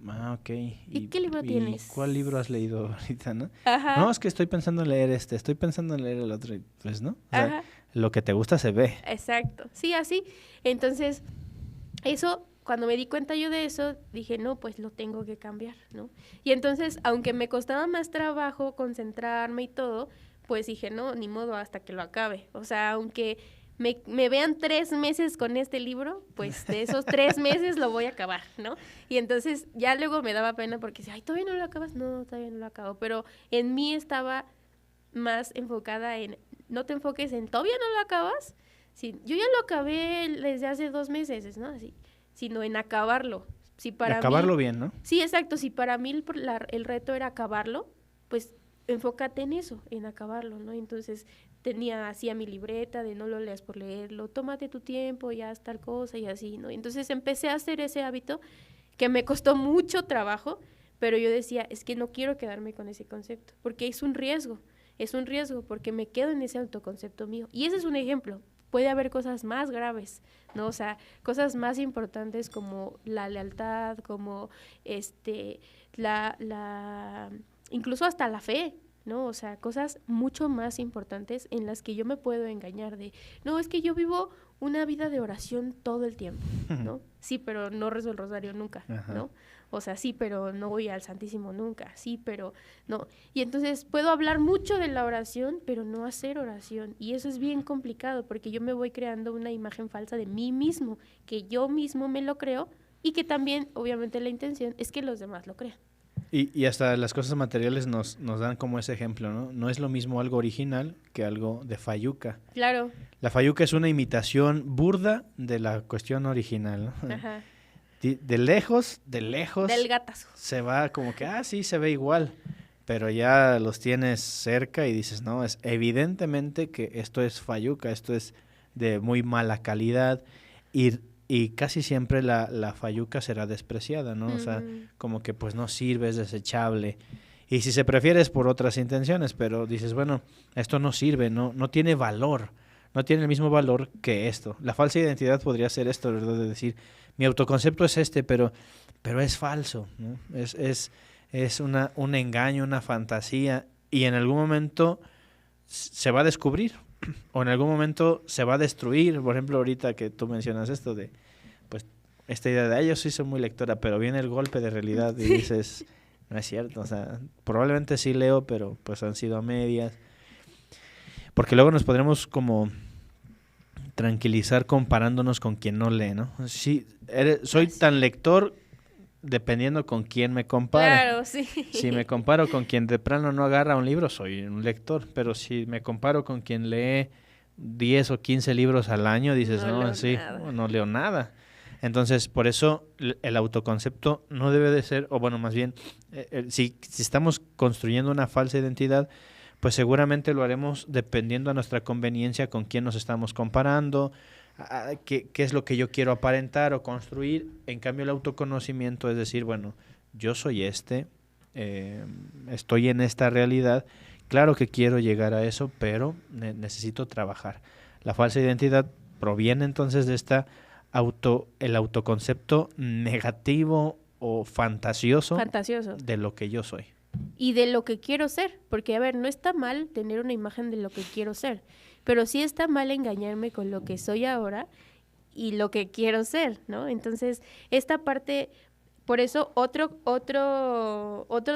Speaker 2: Ah, ok.
Speaker 1: ¿Y qué libro tienes?
Speaker 2: ¿Cuál libro has leído ahorita, no?
Speaker 1: Ajá.
Speaker 2: No, es que estoy pensando en leer estoy pensando en leer el otro, pues, ¿no? O sea, lo que te gusta se ve.
Speaker 1: Exacto. Sí, así. Entonces, eso, cuando me di cuenta yo de eso, dije, no, pues lo tengo que cambiar, ¿no? Y entonces, aunque me costaba más trabajo concentrarme y todo, pues dije, no, ni modo, hasta que lo acabe. O sea, aunque me vean 3 meses con este libro, pues de esos 3 meses lo voy a acabar, ¿no? Y entonces ya luego me daba pena porque decía, ay, ¿todavía no lo acabas? No, todavía no lo acabo. Pero en mí estaba más enfocada en, no te enfoques en, ¿todavía no lo acabas? Sí, yo ya lo acabé desde hace 2 meses, ¿no? Así, sino en acabarlo. Si para
Speaker 2: acabarlo
Speaker 1: mí,
Speaker 2: bien, ¿no?
Speaker 1: Sí, exacto. Si para mí el reto era acabarlo, pues enfócate en eso, en acabarlo, ¿no? Entonces tenía así a mi libreta de no lo leas por leerlo, tómate tu tiempo y haz tal cosa y así, ¿no? Entonces empecé a hacer ese hábito que me costó mucho trabajo, pero yo decía, es que no quiero quedarme con ese concepto, porque es un riesgo porque me quedo en ese autoconcepto mío. Y ese es un ejemplo. Puede haber cosas más graves, ¿no? O sea, cosas más importantes como la lealtad, como incluso hasta la fe, ¿no? O sea, cosas mucho más importantes en las que yo me puedo engañar de, no, es que yo vivo una vida de oración todo el tiempo, ¿no? Sí, pero no rezo el rosario nunca, ¿no? O sea, sí, pero no voy al Santísimo nunca, sí, pero no. Y entonces puedo hablar mucho de la oración, pero no hacer oración. Y eso es bien complicado porque yo me voy creando una imagen falsa de mí mismo, que yo mismo me lo creo y que también, obviamente, la intención es que los demás lo crean.
Speaker 2: Y hasta las cosas materiales nos dan como ese ejemplo, ¿no? No es lo mismo algo original que algo de fayuca.
Speaker 1: Claro.
Speaker 2: La fayuca es una imitación burda de la cuestión original, ¿no?
Speaker 1: Ajá.
Speaker 2: de lejos,
Speaker 1: Del gatazo.
Speaker 2: se va como que, sí, se ve igual, pero ya los tienes cerca y dices, no, es evidentemente que esto es fayuca, esto es de muy mala calidad y casi siempre la fayuca será despreciada, ¿no? O sea, como que pues no sirve, es desechable. Y si se prefiere es por otras intenciones, pero dices, bueno, esto no sirve, no tiene valor, no tiene el mismo valor que esto. La falsa identidad podría ser esto, ¿verdad? De decir, mi autoconcepto es este, pero es falso, ¿no? Es un engaño, una fantasía, y en algún momento se va a descubrir, o en algún momento se va a destruir. Por ejemplo, ahorita que tú mencionas esto de, pues, esta idea de, yo sí soy muy lectora, pero viene el golpe de realidad y dices, no es cierto, o sea, probablemente sí leo, pero pues han sido a medias. Porque luego nos podremos como tranquilizar comparándonos con quien no lee, ¿no? Sí, soy tan lector dependiendo con quién me compare.
Speaker 1: Claro, sí.
Speaker 2: Si me comparo con quien de plano no agarra un libro, soy un lector, pero si me comparo con quien lee 10 o 15 libros al año, dices, no leo nada. Entonces, por eso el autoconcepto no debe de ser, o bueno, más bien, si estamos construyendo una falsa identidad, pues seguramente lo haremos dependiendo a nuestra conveniencia con quién nos estamos comparando, qué es lo que yo quiero aparentar o construir. En cambio, el autoconocimiento es decir, bueno, yo soy estoy en esta realidad, claro que quiero llegar a eso, pero necesito trabajar. La falsa identidad proviene entonces de el autoconcepto negativo o fantasioso de lo que yo soy.
Speaker 1: Y de lo que quiero ser, porque a ver, no está mal tener una imagen de lo que quiero ser, pero sí está mal engañarme con lo que soy ahora y lo que quiero ser, ¿no? Entonces, esta parte, por eso otro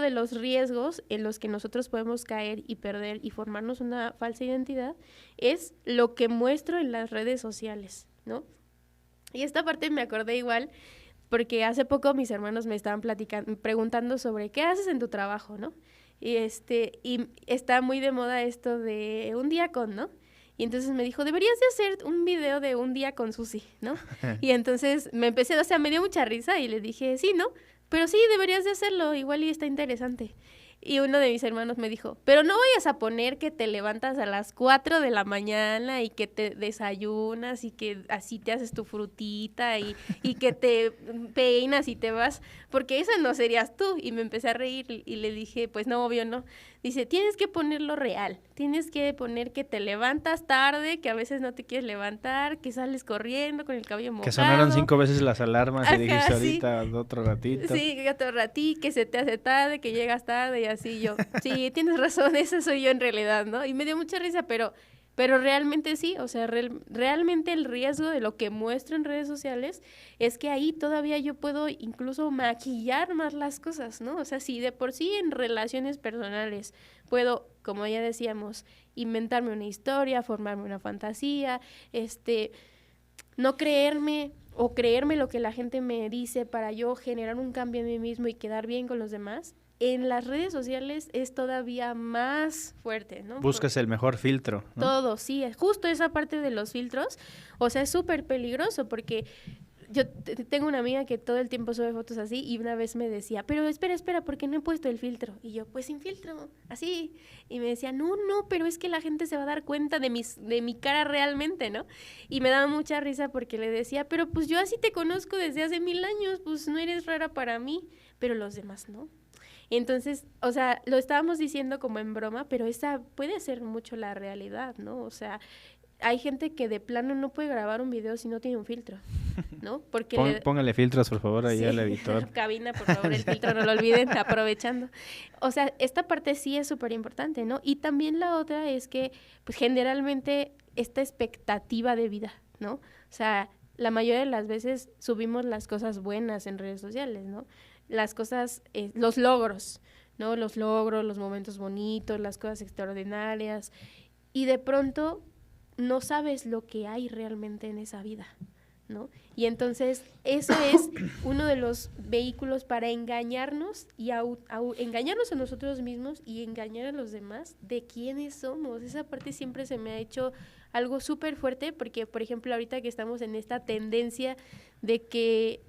Speaker 1: de los riesgos en los que nosotros podemos caer y perder y formarnos una falsa identidad es lo que muestro en las redes sociales, ¿no? Y esta parte me acordé igual porque hace poco mis hermanos me estaban preguntando sobre qué haces en tu trabajo, ¿no? Y está muy de moda esto de un día con, ¿no? Y entonces me dijo, deberías de hacer un video de un día con Susi, ¿no? Y entonces me dio mucha risa y le dije, sí, ¿no? Pero sí, deberías de hacerlo, igual y está interesante. Y uno de mis hermanos me dijo, pero no vayas a poner que te levantas a las 4 de la mañana y que te desayunas y que así te haces tu frutita y que te peinas y te vas, porque eso no serías tú. Y me empecé a reír y le dije, pues no, obvio no. Dice, tienes que ponerlo real, tienes que poner que te levantas tarde, que a veces no te quieres levantar, que sales corriendo con el cabello mojado.
Speaker 2: Que sonaron 5 veces las alarmas y dijiste ahorita otro ratito.
Speaker 1: Sí, otro ratito, que se te hace tarde, que llegas tarde y así yo. Sí, tienes razón, esa soy yo en realidad, ¿no? Y me dio mucha risa, pero realmente sí, o sea, realmente el riesgo de lo que muestro en redes sociales es que ahí todavía yo puedo incluso maquillar más las cosas, ¿no? O sea, si de por sí en relaciones personales puedo, como ya decíamos, inventarme una historia, formarme una fantasía, no creerme o creerme lo que la gente me dice para yo generar un cambio en mí mismo y quedar bien con los demás, en las redes sociales es todavía más fuerte, ¿no?
Speaker 2: Buscas el mejor filtro, ¿no?
Speaker 1: Todo, sí, justo esa parte de los filtros, o sea, es súper peligroso porque yo tengo una amiga que todo el tiempo sube fotos así y una vez me decía, pero espera, ¿por qué no he puesto el filtro? Y yo, pues sin filtro, así. Y me decía, no, pero es que la gente se va a dar cuenta de mi cara realmente, ¿no? Y me daba mucha risa porque le decía, pero pues yo así te conozco desde hace 1000 años, pues no eres rara para mí, pero los demás no. Entonces, o sea, lo estábamos diciendo como en broma, pero esa puede ser mucho la realidad, ¿no? O sea, hay gente que de plano no puede grabar un video si no tiene un filtro, ¿no? Porque
Speaker 2: póngale filtros, por favor, ahí al editor.
Speaker 1: Cabina, por favor, el filtro, no lo olviden, aprovechando. O sea, esta parte sí es súper importante, ¿no? Y también la otra es que, pues, generalmente esta expectativa de vida, ¿no? O sea, la mayoría de las veces subimos las cosas buenas en redes sociales, ¿no? Las cosas, los logros, ¿no? Los logros, los momentos bonitos, las cosas extraordinarias. Y de pronto no sabes lo que hay realmente en esa vida, ¿no? Y entonces eso es uno de los vehículos para engañarnos y engañarnos a nosotros mismos y engañar a los demás de quiénes somos. Esa parte siempre se me ha hecho algo súper fuerte porque, por ejemplo, ahorita que estamos en esta tendencia de que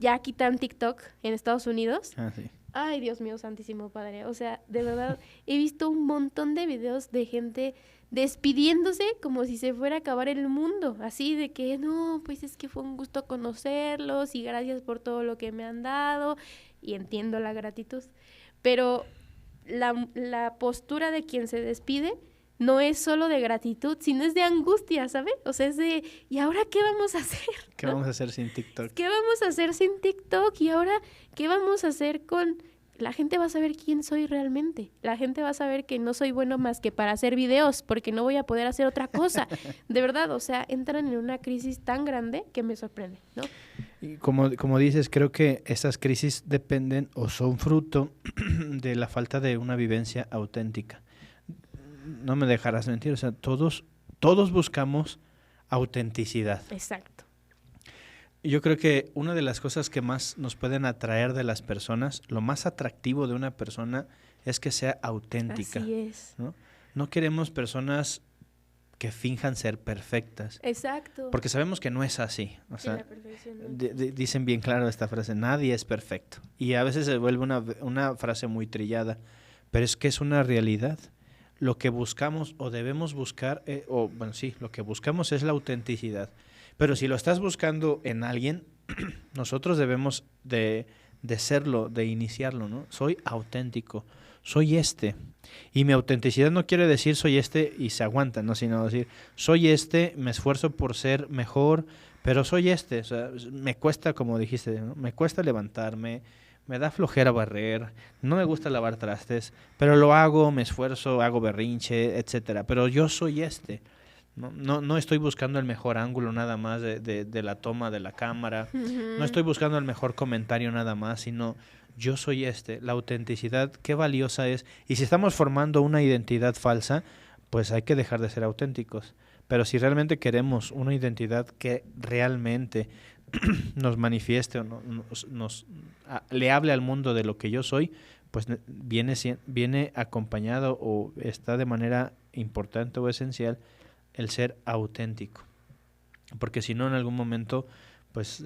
Speaker 1: ya quitan TikTok en Estados Unidos.
Speaker 2: Ah, sí.
Speaker 1: Ay, Dios mío, santísimo padre. O sea, de verdad, he visto un montón de videos de gente despidiéndose como si se fuera a acabar el mundo. Así de que, no, pues es que fue un gusto conocerlos y gracias por todo lo que me han dado. Y entiendo la gratitud. Pero la postura de quien se despide no es solo de gratitud, sino es de angustia, ¿sabes? O sea, es de, ¿y ahora qué vamos a hacer?
Speaker 2: ¿Qué vamos a hacer sin TikTok?
Speaker 1: ¿Qué vamos a hacer sin TikTok? Y ahora, ¿qué vamos a hacer con...? La gente va a saber quién soy realmente. La gente va a saber que no soy bueno más que para hacer videos, porque no voy a poder hacer otra cosa. De verdad, o sea, entran en una crisis tan grande que me sorprende, ¿no?
Speaker 2: Y como dices, creo que esas crisis dependen o son fruto de la falta de una vivencia auténtica. No me dejarás mentir, o sea, todos buscamos autenticidad.
Speaker 1: Exacto.
Speaker 2: Yo creo que una de las cosas que más nos pueden atraer de las personas, lo más atractivo de una persona es que sea auténtica.
Speaker 1: Así es.
Speaker 2: No queremos personas que finjan ser perfectas.
Speaker 1: Exacto.
Speaker 2: Porque sabemos que no es así. O sea,
Speaker 1: la perfección no
Speaker 2: dicen bien claro esta frase, nadie es perfecto. Y a veces se vuelve una frase muy trillada, pero es que es una realidad. Lo que buscamos o debemos buscar, lo que buscamos es la autenticidad. Pero si lo estás buscando en alguien, nosotros debemos de serlo, de iniciarlo, ¿no? Soy auténtico, soy este. Y mi autenticidad no quiere decir soy este y se aguanta, ¿no? Sino decir, soy este, me esfuerzo por ser mejor, pero soy este. O sea, me cuesta, como dijiste, ¿no? Me cuesta levantarme, me da flojera barrer, no me gusta lavar trastes, pero lo hago, me esfuerzo, hago berrinche, etcétera. Pero yo soy este. No estoy buscando el mejor ángulo nada más de la toma de la cámara, no estoy buscando el mejor comentario nada más, sino yo soy este. La autenticidad, qué valiosa es. Y si estamos formando una identidad falsa, pues hay que dejar de ser auténticos. Pero si realmente queremos una identidad que realmente nos manifieste o le hable al mundo de lo que yo soy, pues viene acompañado o está de manera importante o esencial el ser auténtico, porque si no en algún momento pues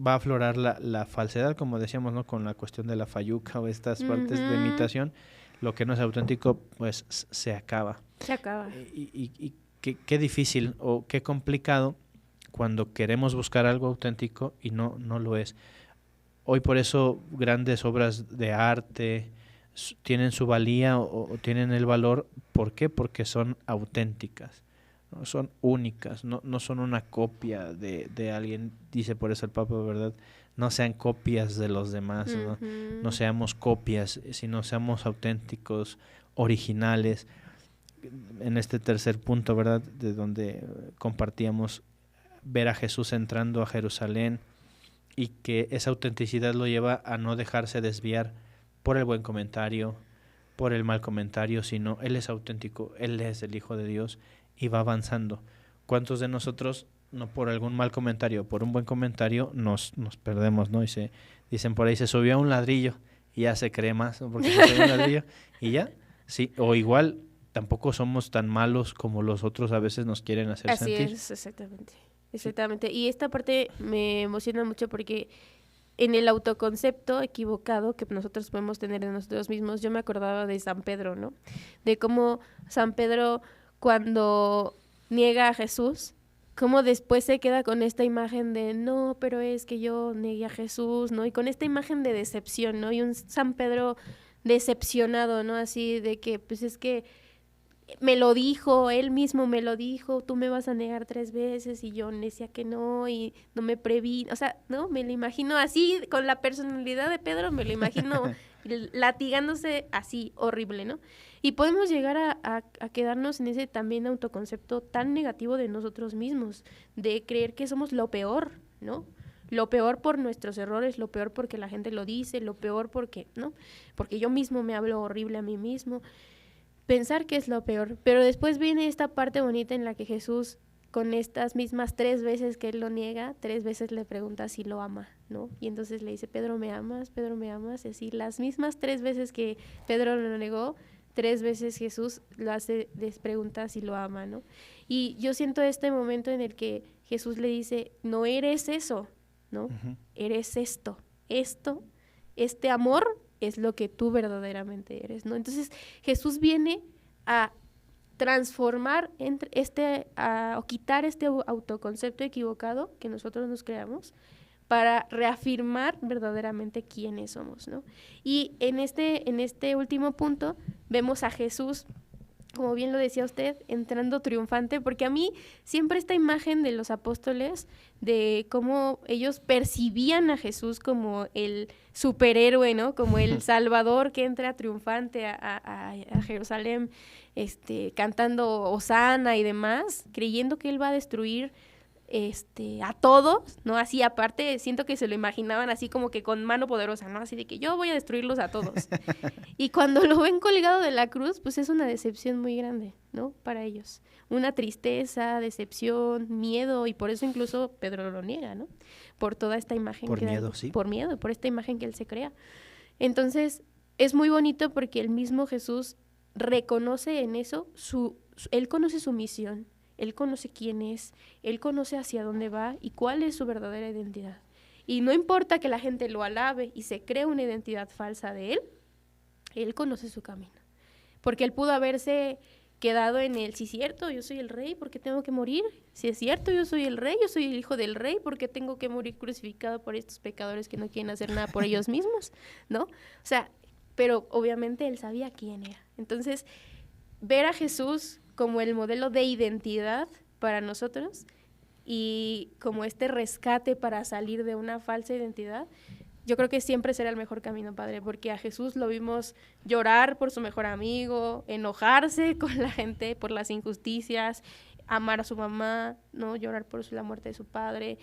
Speaker 2: va a aflorar la falsedad, como decíamos, ¿no? Con la cuestión de la fayuca o estas partes de imitación, lo que no es auténtico pues se acaba.
Speaker 1: Se acaba.
Speaker 2: Y qué difícil o qué complicado cuando queremos buscar algo auténtico y no lo es. Hoy por eso grandes obras de arte tienen su valía o tienen el valor. ¿Por qué? Porque son auténticas, ¿no? Son únicas, no son una copia de alguien. Dice por eso el Papa, ¿verdad? No sean copias de los demás, ¿no? No seamos copias, sino seamos auténticos, originales. En este tercer punto, ¿verdad? De donde compartíamos ver a Jesús entrando a Jerusalén y que esa autenticidad lo lleva a no dejarse desviar por el buen comentario, por el mal comentario, sino Él es auténtico, Él es el Hijo de Dios y va avanzando. ¿Cuántos de nosotros, no por algún mal comentario, por un buen comentario, nos perdemos, ¿no? Y dicen por ahí, se subió a un ladrillo y ya se cree más, ¿no? Porque se subió a un ladrillo y ya, sí, o igual tampoco somos tan malos como los otros a veces nos quieren hacer sentir.
Speaker 1: Así es, exactamente. Y esta parte me emociona mucho porque en el autoconcepto equivocado que nosotros podemos tener de nosotros mismos, yo me acordaba de San Pedro, ¿no? De cómo San Pedro, cuando niega a Jesús, cómo después se queda con esta imagen de, no, pero es que yo negué a Jesús, ¿no? Y con esta imagen de decepción, ¿no? Y un San Pedro decepcionado, ¿no? Así de que, pues es que me lo dijo, él mismo me lo dijo, tú me vas a negar 3 veces y yo decía que no y no me preví, o sea, no, me lo imagino así, con la personalidad de Pedro, me lo imagino latigándose así, horrible, ¿no? Y podemos llegar a quedarnos en ese también autoconcepto tan negativo de nosotros mismos, de creer que somos lo peor, ¿no? Lo peor por nuestros errores, lo peor porque la gente lo dice, lo peor porque, ¿no? Porque yo mismo me hablo horrible a mí mismo. Pensar que es lo peor, pero después viene esta parte bonita en la que Jesús, con estas mismas 3 veces que él lo niega, 3 veces le pregunta si lo ama, ¿no? Y entonces le dice, Pedro, ¿me amas? Pedro, ¿me amas? Y así, las mismas 3 veces que Pedro lo negó, 3 veces Jesús lo hace, les pregunta si lo ama, ¿no? Y yo siento este momento en el que Jesús le dice, no eres eso, ¿no? Eres esto, este amor es lo que tú verdaderamente eres, ¿no? Entonces Jesús viene a transformar o quitar este autoconcepto equivocado que nosotros nos creamos para reafirmar verdaderamente quiénes somos, ¿no? Y en este último punto vemos a Jesús, como bien lo decía usted, entrando triunfante, porque a mí siempre esta imagen de los apóstoles, de cómo ellos percibían a Jesús como el superhéroe, ¿no? Como el Salvador que entra triunfante a Jerusalén, cantando Hosana y demás, creyendo que él va a destruir a todos, ¿no? Así aparte siento que se lo imaginaban así como que con mano poderosa, ¿no? Así de que yo voy a destruirlos a todos. Y cuando lo ven colgado de la cruz, pues es una decepción muy grande, ¿no? Para ellos. Una tristeza, decepción, miedo, y por eso incluso Pedro lo niega, ¿no? Por toda esta imagen.
Speaker 2: Por miedo, sí.
Speaker 1: Por miedo, por esta imagen que él se crea. Entonces, es muy bonito porque el mismo Jesús reconoce en eso, él conoce su misión. Él conoce quién es, él conoce hacia dónde va y cuál es su verdadera identidad. Y no importa que la gente lo alabe y se cree una identidad falsa de él conoce su camino. Porque él pudo haberse quedado en el, si es cierto, yo soy el rey, ¿por qué tengo que morir? Si es cierto, yo soy el rey, yo soy el hijo del rey, ¿por qué tengo que morir crucificado por estos pecadores que no quieren hacer nada por ellos mismos? ¿No? O sea, pero obviamente él sabía quién era. Entonces, ver a Jesús como el modelo de identidad para nosotros y como este rescate para salir de una falsa identidad, yo creo que siempre será el mejor camino, Padre, porque a Jesús lo vimos llorar por su mejor amigo, enojarse con la gente por las injusticias, amar a su mamá, ¿no? Llorar por la muerte de su padre,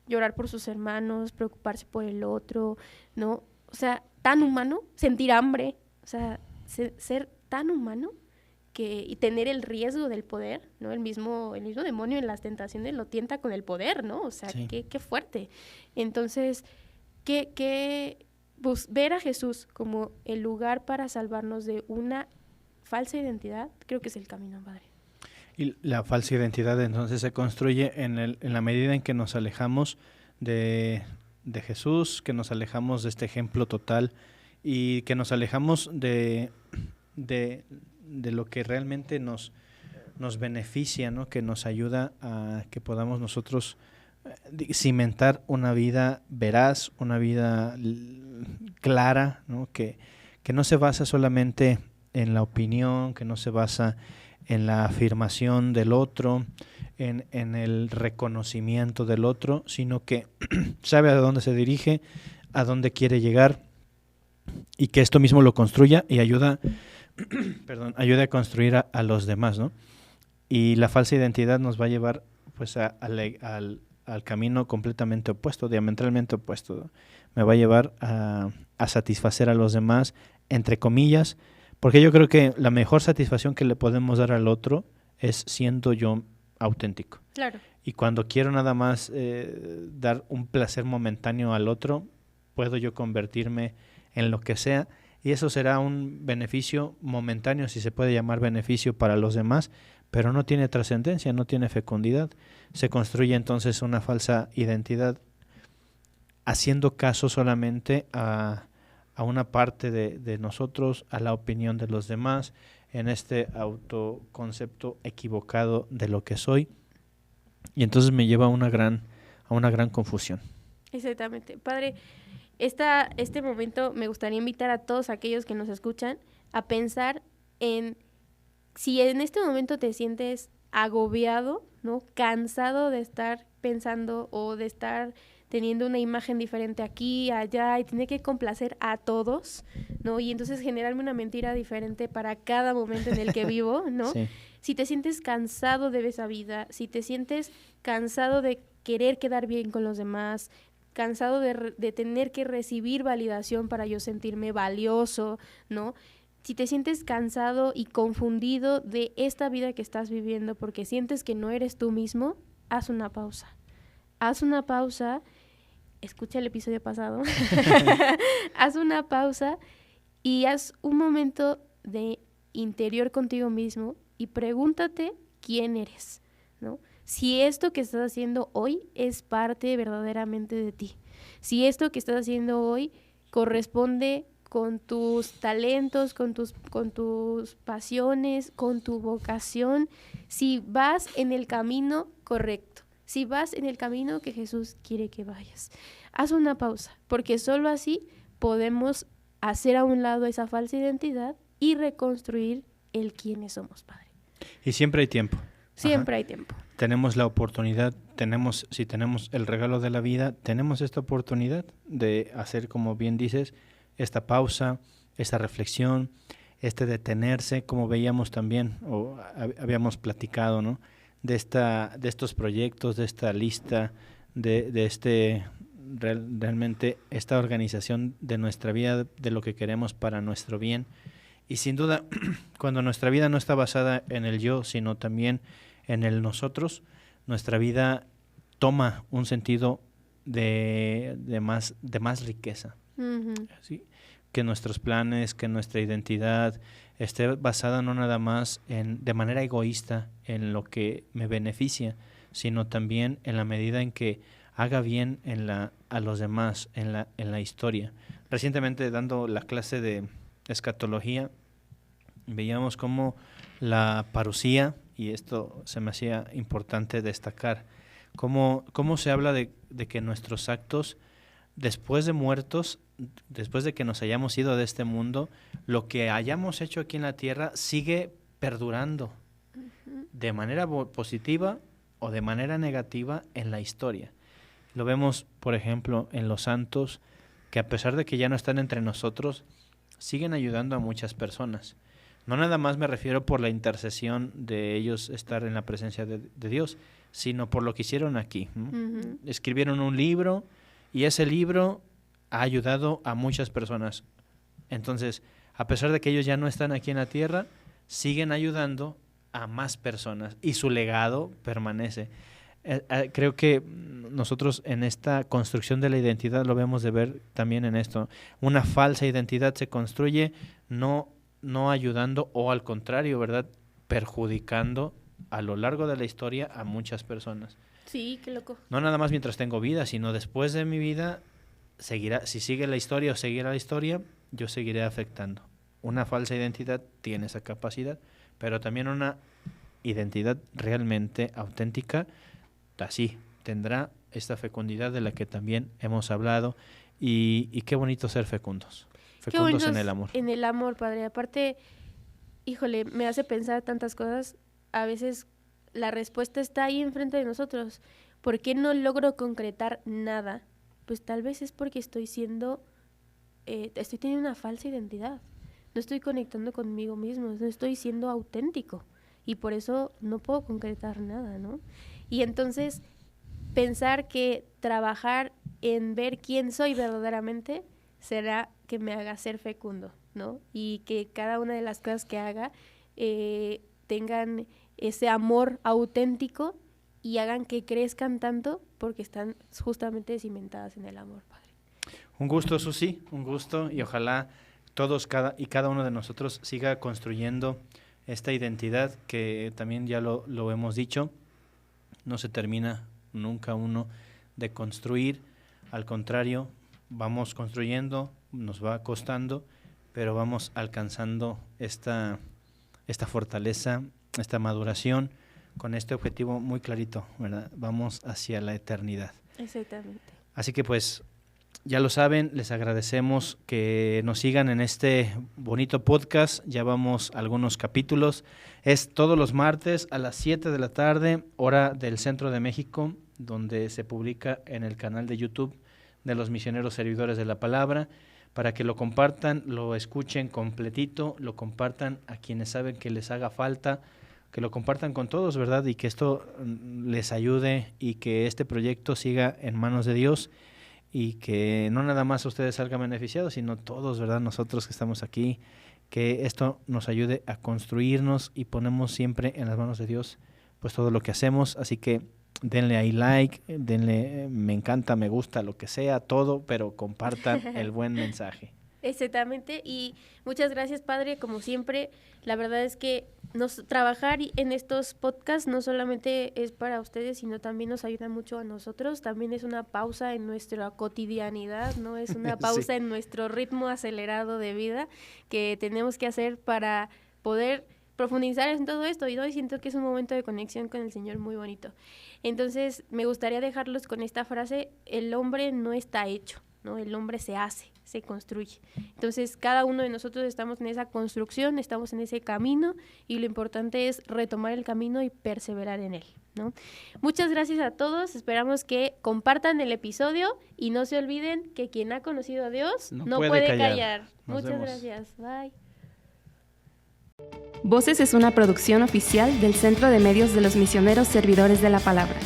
Speaker 1: llorar por sus hermanos, preocuparse por el otro, ¿no? O sea, tan humano, sentir hambre, o sea, ser tan humano y tener el riesgo del poder, ¿no? El mismo demonio en las tentaciones lo tienta con el poder, ¿no? O sea, sí. qué fuerte. Entonces, pues, ver a Jesús como el lugar para salvarnos de una falsa identidad, creo que es el camino, Padre.
Speaker 2: Y la falsa identidad entonces se construye en la medida en que nos alejamos de Jesús, que nos alejamos de este ejemplo total y que nos alejamos de lo que realmente nos beneficia, ¿no? Que nos ayuda a que podamos nosotros cimentar una vida veraz, una vida clara, ¿no? Que no se basa solamente en la opinión, que no se basa en la afirmación del otro, en el reconocimiento del otro, sino que sabe a dónde se dirige, a dónde quiere llegar, y que esto mismo lo construya y ayuda a construir a los demás, ¿no? Y la falsa identidad nos va a llevar pues al camino completamente opuesto, diametralmente opuesto, ¿no? Me va a llevar a satisfacer a los demás, entre comillas, porque yo creo que la mejor satisfacción que le podemos dar al otro es siendo yo auténtico.
Speaker 1: Claro.
Speaker 2: Y cuando quiero nada más dar un placer momentáneo al otro, puedo yo convertirme en lo que sea, y eso será un beneficio momentáneo, si se puede llamar beneficio para los demás, pero no tiene trascendencia, no tiene fecundidad. Se construye entonces una falsa identidad haciendo caso solamente a una parte de nosotros, a la opinión de los demás, en este autoconcepto equivocado de lo que soy, y entonces me lleva a una gran confusión.
Speaker 1: Exactamente. Padre, este momento me gustaría invitar a todos aquellos que nos escuchan a pensar en si en este momento te sientes agobiado, ¿no? Cansado de estar pensando o de estar teniendo una imagen diferente aquí, allá, y tener que complacer a todos, ¿no? Y entonces generarme una mentira diferente para cada momento en el que vivo, ¿no?
Speaker 2: Sí.
Speaker 1: Si te sientes cansado de esa vida, si te sientes cansado de querer quedar bien con los demás, cansado de tener que recibir validación para yo sentirme valioso, ¿no? Si te sientes cansado y confundido de esta vida que estás viviendo porque sientes que no eres tú mismo, haz una pausa. Haz una pausa, escucha el episodio pasado, haz una pausa y haz un momento de interior contigo mismo y pregúntate quién eres, ¿no? si esto que estás haciendo hoy es parte verdaderamente de ti, si esto que estás haciendo hoy corresponde con tus talentos, con tus pasiones, con tu vocación, si vas en el camino correcto, si vas en el camino que Jesús quiere que vayas. Haz una pausa, porque solo así podemos hacer a un lado esa falsa identidad y reconstruir el quiénes somos, Padre.
Speaker 2: Y siempre hay tiempo.
Speaker 1: Siempre hay tiempo.
Speaker 2: Tenemos la oportunidad, si tenemos el regalo de la vida, tenemos esta oportunidad de hacer, como bien dices, esta pausa, esta reflexión, este detenerse, como veíamos también, o habíamos platicado, ¿no? De estos proyectos, de esta lista, realmente esta organización de nuestra vida, de lo que queremos para nuestro bien. Y sin duda, cuando nuestra vida no está basada en el yo, sino también en el nosotros, nuestra vida toma un sentido de más riqueza. Uh-huh. ¿Sí? Que nuestros planes, que nuestra identidad esté basada no nada más de manera egoísta en lo que me beneficia, sino también en la medida en que haga bien a los demás, en la historia. Recientemente, dando la clase de escatología, veíamos cómo la parusía, y esto se me hacía importante destacar, cómo se habla de que nuestros actos, después de muertos, después de que nos hayamos ido de este mundo, lo que hayamos hecho aquí en la tierra sigue perdurando de manera positiva o de manera negativa en la historia. Lo vemos, por ejemplo, en los santos, que a pesar de que ya no están entre nosotros, siguen ayudando a muchas personas. No nada más me refiero por la intercesión de ellos estar en la presencia de Dios, sino por lo que hicieron aquí. Uh-huh. Escribieron un libro y ese libro ha ayudado a muchas personas. Entonces, a pesar de que ellos ya no están aquí en la tierra, siguen ayudando a más personas y su legado permanece. Creo que nosotros en esta construcción de la identidad lo debemos de ver también en esto. Una falsa identidad se construye no ayudando o al contrario, ¿verdad? Perjudicando a lo largo de la historia a muchas personas.
Speaker 1: Sí, qué loco.
Speaker 2: No nada más mientras tengo vida, sino después de mi vida, si sigue la historia o seguirá la historia, yo seguiré afectando. Una falsa identidad tiene esa capacidad, pero también una identidad realmente auténtica, así, tendrá esta fecundidad de la que también hemos hablado. Y qué bonito ser fecundos. Fecundos en el amor.
Speaker 1: En el amor, Padre. Aparte, híjole, me hace pensar tantas cosas. A veces la respuesta está ahí enfrente de nosotros. ¿Por qué no logro concretar nada? Pues tal vez es porque estoy teniendo una falsa identidad. No estoy conectando conmigo mismo, no estoy siendo auténtico. Y por eso no puedo concretar nada, ¿no? Y entonces pensar que trabajar en ver quién soy verdaderamente será que me haga ser fecundo, ¿no? Y que cada una de las cosas que haga tengan ese amor auténtico y hagan que crezcan tanto porque están justamente cimentadas en el amor, Padre.
Speaker 2: Un gusto, Susi, un gusto, y ojalá todos cada uno de nosotros siga construyendo esta identidad que también ya lo hemos dicho, no se termina nunca uno de construir, al contrario, vamos construyendo, nos va costando, pero vamos alcanzando esta fortaleza, esta maduración, con este objetivo muy clarito, ¿verdad? Vamos hacia la eternidad.
Speaker 1: Exactamente.
Speaker 2: Así que pues, ya lo saben, les agradecemos que nos sigan en este bonito podcast. Ya vamos a algunos capítulos. Es todos los martes a las 7 de la tarde, hora del Centro de México, donde se publica en el canal de YouTube de los Misioneros Servidores de la Palabra, para que lo compartan, lo escuchen completito, lo compartan a quienes saben que les haga falta, que lo compartan con todos, ¿verdad? Y que esto les ayude y que este proyecto siga en manos de Dios. Y que no nada más ustedes salgan beneficiados, sino todos, ¿verdad? Nosotros que estamos aquí, que esto nos ayude a construirnos y ponemos siempre en las manos de Dios pues todo lo que hacemos. Así que denle ahí like, denle me encanta, me gusta, lo que sea, todo, pero compartan el buen mensaje.
Speaker 1: Exactamente, y muchas gracias, Padre, como siempre. La verdad es que trabajar en estos podcasts no solamente es para ustedes, sino también nos ayuda mucho a nosotros. También es una pausa en nuestra cotidianidad, ¿no? Es una pausa en nuestro ritmo acelerado de vida que tenemos que hacer para poder profundizar en todo esto. Y hoy siento que es un momento de conexión con el Señor muy bonito. Entonces, me gustaría dejarlos con esta frase: el hombre no está hecho, ¿no? El hombre se hace, se construye. Entonces, cada uno de nosotros estamos en esa construcción, estamos en ese camino, y lo importante es retomar el camino y perseverar en él, ¿no? Muchas gracias a todos, esperamos que compartan el episodio y no se olviden que quien ha conocido a Dios no puede callar. Muchas gracias, bye.
Speaker 3: Voces es una producción oficial del Centro de Medios de los Misioneros Servidores de la Palabra,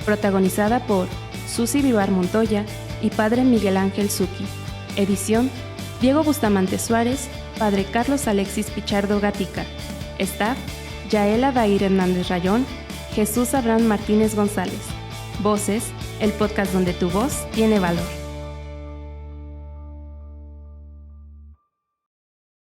Speaker 3: protagonizada por Susi Vivar Montoya y Padre Miguel Ángel Zucchi. Edición: Diego Bustamante Suárez, Padre Carlos Alexis Pichardo Gatica. Staff: Yaela Dair Hernández Rayón, Jesús Abraham Martínez González. Voces, el podcast donde tu voz tiene valor.